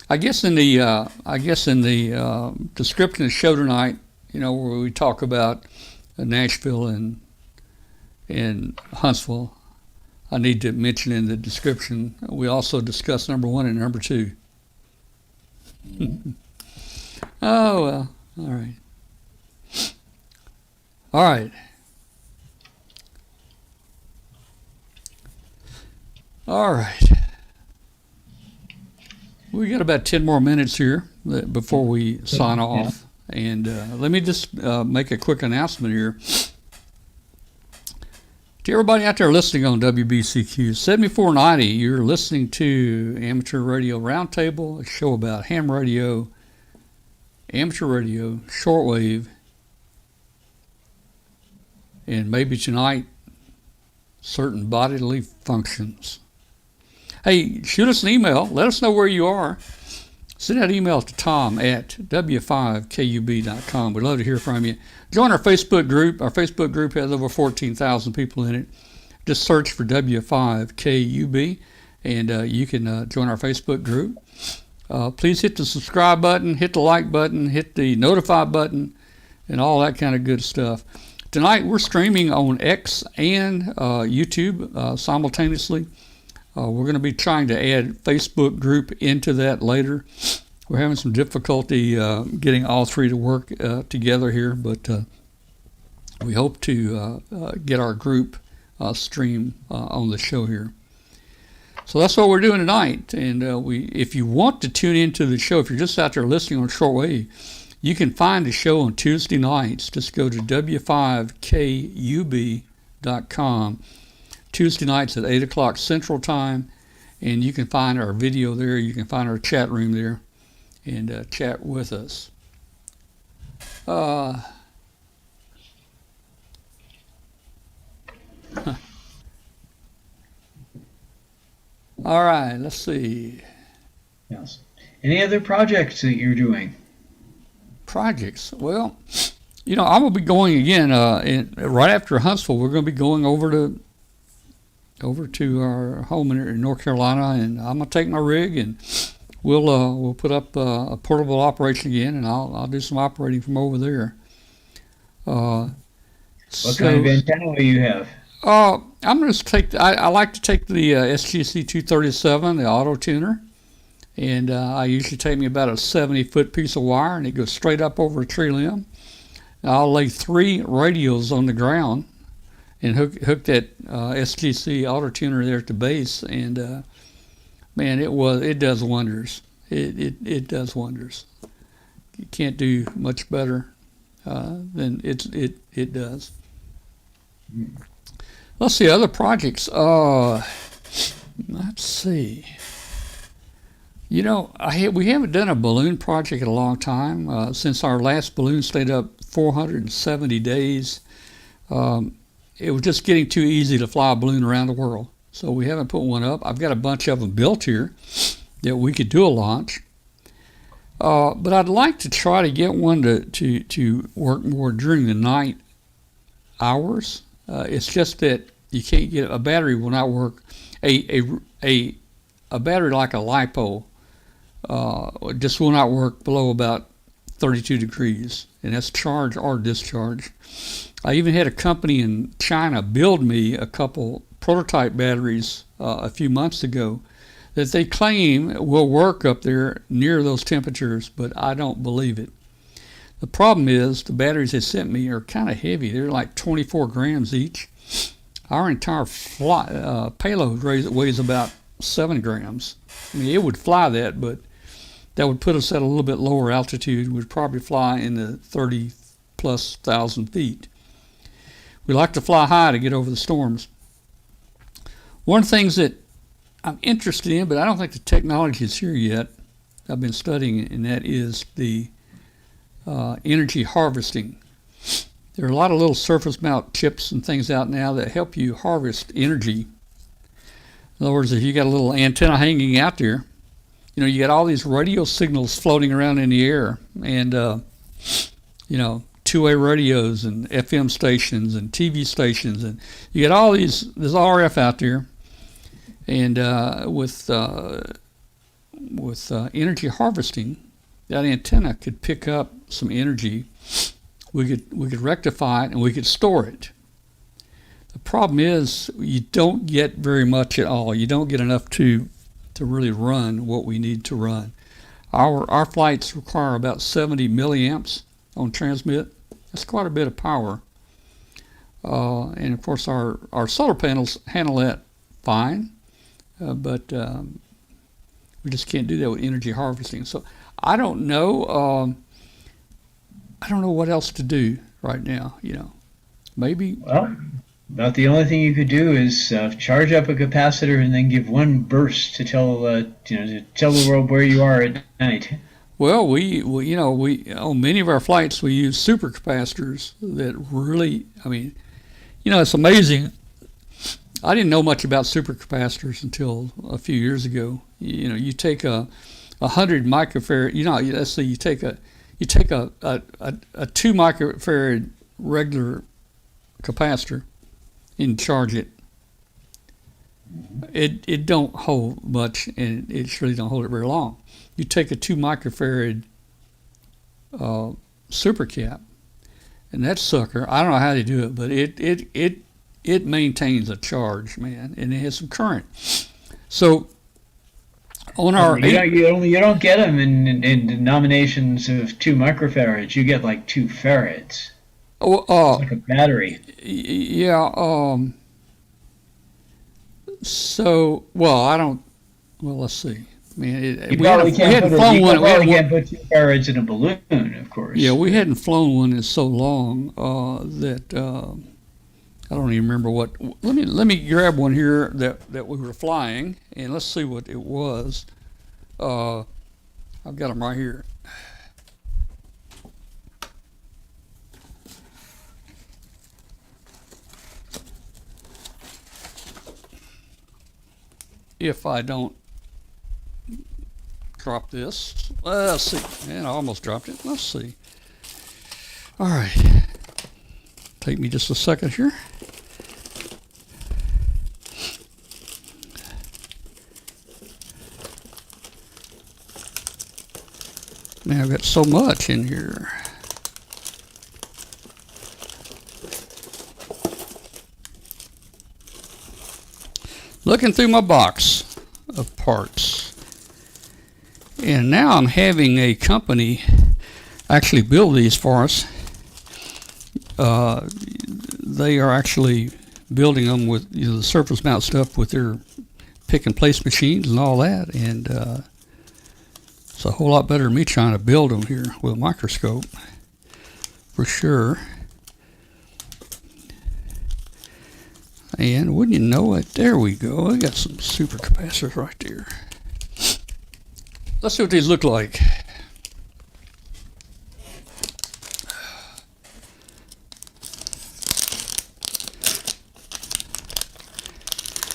I guess in the description of the show tonight, where we talk about Nashville and Huntsville, I need to mention in the description we also discuss number 1 and number 2. Oh well, all right. All right. We got about 10 more minutes here before we sign off. And let me just make a quick announcement here. To everybody out there listening on WBCQ 7490, you're listening to Amateur Radio Roundtable, a show about ham radio, amateur radio, shortwave, and maybe tonight, certain bodily functions. Hey, shoot us an email. Let us know where you are. Send that email to Tom at w5kub.com. We'd love to hear from you. Join our Facebook group. Our Facebook group has over 14,000 people in it. Just search for W5KUB, and you can join our Facebook group. Please hit the subscribe button, hit the like button, hit the notify button, and all that kind of good stuff. Tonight we're streaming on X and YouTube simultaneously. We're going to be trying to add Facebook group into that later. We're having some difficulty getting all three to work together here, but we hope to get our group stream on the show here. So that's what we're doing tonight. And if you want to tune into the show, if you're just out there listening on shortwave, you can find the show on Tuesday nights. Just go to w5kub.com. Tuesday nights at 8 o'clock Central Time, and you can find our video there. You can find our chat room there and chat with us. All right, let's see. Yes. Any other projects that you're doing? Projects? Well, I'm going to be going again right after Huntsville. We're going to be going over to our home in North Carolina, and I'm gonna take my rig and we'll put up a portable operation again, and I'll do some operating from over there. What kind of antenna will you have? I'm gonna take. I like to take the SGC 237, the auto tuner, and I usually take me about a 70-foot piece of wire, and it goes straight up over a tree limb. I'll lay 3 radios on the ground and hook that SGC auto tuner there at the base, and man, it does wonders. It does wonders. You can't do much better. than it does. Let's see other projects. Let's see. We haven't done a balloon project in a long time. Since our last balloon stayed up 470 days, it was just getting too easy to fly a balloon around the world. So we haven't put one up. I've got a bunch of them built here that we could do a launch. But I'd like to try to get one to work more during the night hours. It's just that you can't get a battery will not work. A battery like a LiPo just will not work below about 32 degrees, and that's charge or discharge. I even had a company in China build me a couple prototype batteries a few months ago that they claim will work up there near those temperatures, but I don't believe it. The problem is the batteries they sent me are kind of heavy. They're like 24 grams each. Our entire payload weighs about 7 grams. I mean, it would fly that, but that would put us at a little bit lower altitude. We'd probably fly in the 30+ thousand feet. We like to fly high to get over the storms. One of the things that I'm interested in, but I don't think the technology is here yet, I've been studying it, and that is the energy harvesting. There are a lot of little surface mount chips and things out now that help you harvest energy. In other words, if you got a little antenna hanging out there, you got all these radio signals floating around in the air, and two-way radios and FM stations and TV stations, and you got all this RF out there. And with energy harvesting, that antenna could pick up some energy. We could rectify it and we could store it. The problem is you don't get very much at all. You don't get enough to really run what we need to run. Our flights require about 70 milliamps on transmit. That's quite a bit of power. And of course our solar panels handle that fine. But we just can't do that with energy harvesting. So I don't know. I don't know what else to do right now. Maybe. Well, about the only thing you could do is charge up a capacitor and then give one burst to tell the world where you are at night. Well, we on many of our flights we use supercapacitors that really. I mean, it's amazing. I didn't know much about supercapacitors until a few years ago. You take a 100 microfarad. Let's say you take a 2 microfarad regular capacitor and charge it. It don't hold much, and it surely don't hold it very long. You take a 2 microfarad supercap, and that sucker, I don't know how they do it, but it maintains a charge, man, and it has some current. So on our you don't get them in denominations of 2 microfarads. You get like 2 farads. It's like a battery. Yeah. I don't. Well, let's see. I mean, you probably can't put 2 farads in a balloon, of course. Yeah, we hadn't flown one in so long that I don't even remember what. Let me grab one here that we were flying, and let's see what it was. I've got them right here. If I don't drop this, let's see. Man, I almost dropped it. Let's see. All right. Take me just a second here. Man, I've got so much in here. Looking through my box of parts. And now I'm having a company actually build these for us. They are actually building them with the surface mount stuff with their pick and place machines and all that, and it's a whole lot better than me trying to build them here with a microscope. for sure. And wouldn't you know it, there we go. I got some super capacitors right there. Let's see what these look like.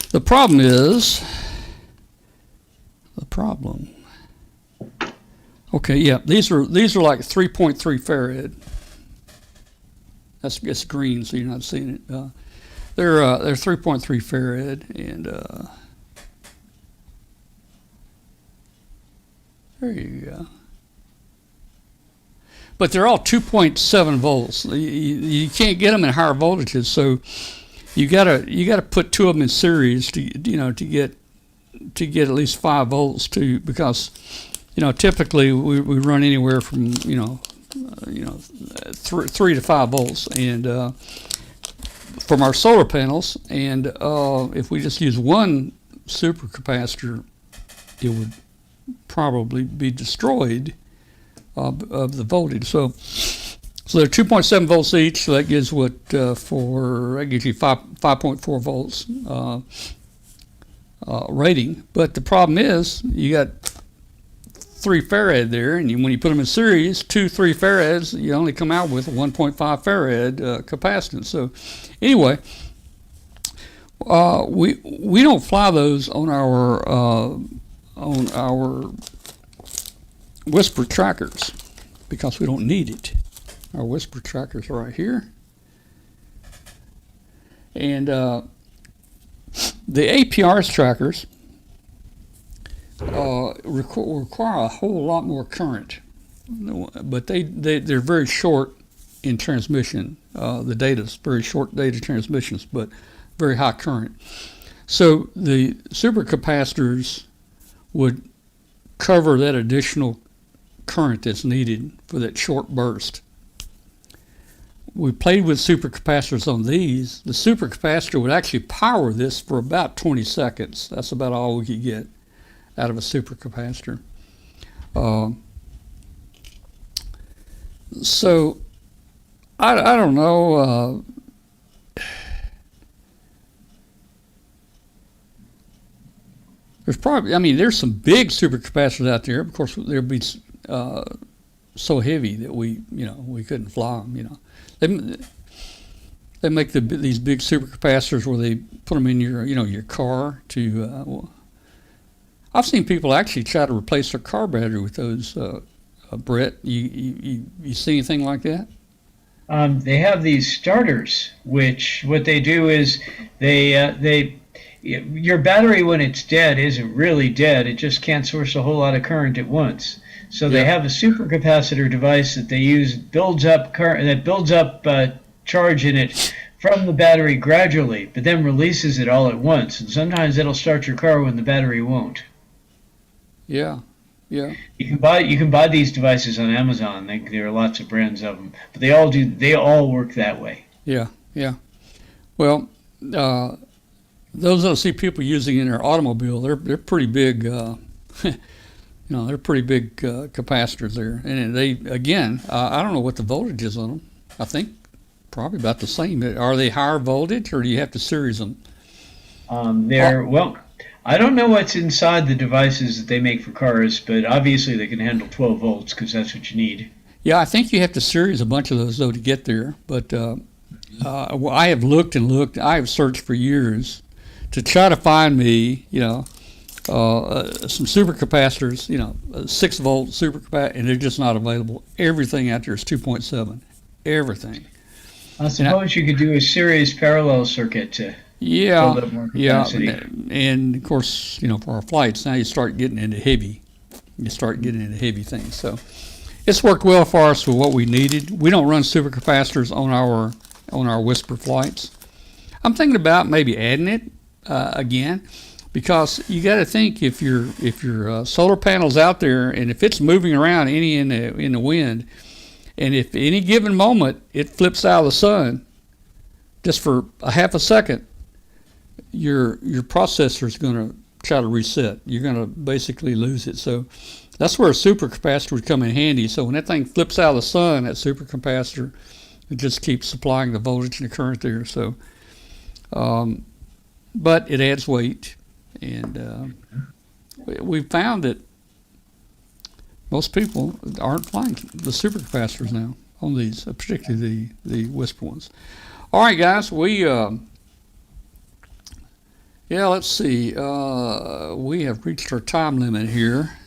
The problem is, okay, yeah, these are like 3.3 farad. That's green, so you're not seeing it. They're 3.3 farad, and there you go. But they're all 2.7 volts. You can't get them in higher voltages, so you gotta put two of them in series to get at least 5 volts because typically we run anywhere from 3 to 5 volts, and from our solar panels, and if we just use one supercapacitor, it would probably be destroyed of the voltage. So they're 2.7 volts each. So that gives that gives you 5.4 volts rating. But the problem is you got 3 farad there, and when you put them in series, 3 farads, you only come out with 1.5 farad capacitance. So anyway, we don't fly those on our whisper trackers because we don't need it. Our whisper trackers are right here, and the APRS trackers require a whole lot more current, but they're very short in transmission. The data's very short data transmissions, but very high current. So the supercapacitors would cover that additional current that's needed for that short burst. We played with supercapacitors on these. The supercapacitor would actually power this for about 20 seconds. That's about all we could get out of a supercapacitor. So I don't know. There's some big supercapacitors out there. Of course, they'll be so heavy that we couldn't fly them. They make these big supercapacitors where they put them in your car to. I've seen people actually try to replace their car battery with those. Brett, you see anything like that? They have these starters, which what they do is your battery when it's dead isn't really dead. It just can't source a whole lot of current at once. So they have a supercapacitor device that they use builds up charge in it from the battery gradually, but then releases it all at once. And sometimes it'll start your car when the battery won't. Yeah. You can buy these devices on Amazon. There are lots of brands of them, but they all work that way. Yeah. Well, those I see people using in their automobile, they're pretty big. They're pretty big capacitors there, and they I don't know what the voltage is on them. I think probably about the same. Are they higher voltage, or do you have to series them? I don't know what's inside the devices that they make for cars, but obviously they can handle 12 volts because that's what you need. Yeah, I think you have to series a bunch of those though to get there. But I have looked and looked. I have searched for years to try to find me, some supercapacitors, 6 volt supercapacitor, and they're just not available. Everything out there is 2.7. Everything. I suppose you could do a series parallel circuit to build up more capacity. And of course, for our flights now you start getting into heavy. Things. So it's worked well for us for what we needed. We don't run supercapacitors on our Whisper flights. I'm thinking about maybe adding it again. Because you got to think if your solar panel's out there and if it's moving around any in the wind, and if any given moment it flips out of the sun, just for a half a second, your processor is going to try to reset. You're going to basically lose it. So That's where a supercapacitor would come in handy. So when that thing flips out of the sun, that supercapacitor, it just keeps supplying the voltage and the current there. So, but it adds weight, and we found that most people aren't flying the supercapacitors now on these, particularly the Whisper ones. All right, guys, let's see. We have reached our time limit here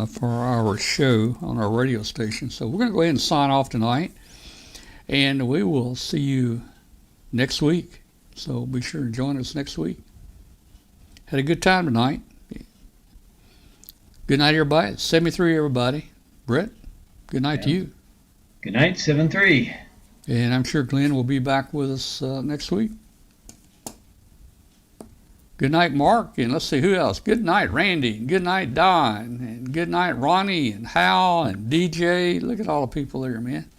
for our show on our radio station. So we're going to go ahead and sign off tonight, and we will see you next week. So be sure to join us next week. Had a good time tonight. Good night, everybody. 73, everybody. Brett, good night to you. Good night, 7-3. And I'm sure Glenn will be back with us next week. Good night, Mark, and let's see who else. Good night, Randy. Good night, Don. And good night, Ronnie and Hal and DJ. Look at all the people there, man.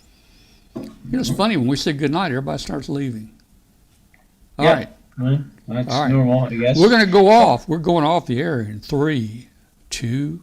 You know, it's funny when we say good night, everybody starts leaving. All right. Well, that's all right. normal, I guess. We're going to go off. We're going off the air in 3, 2,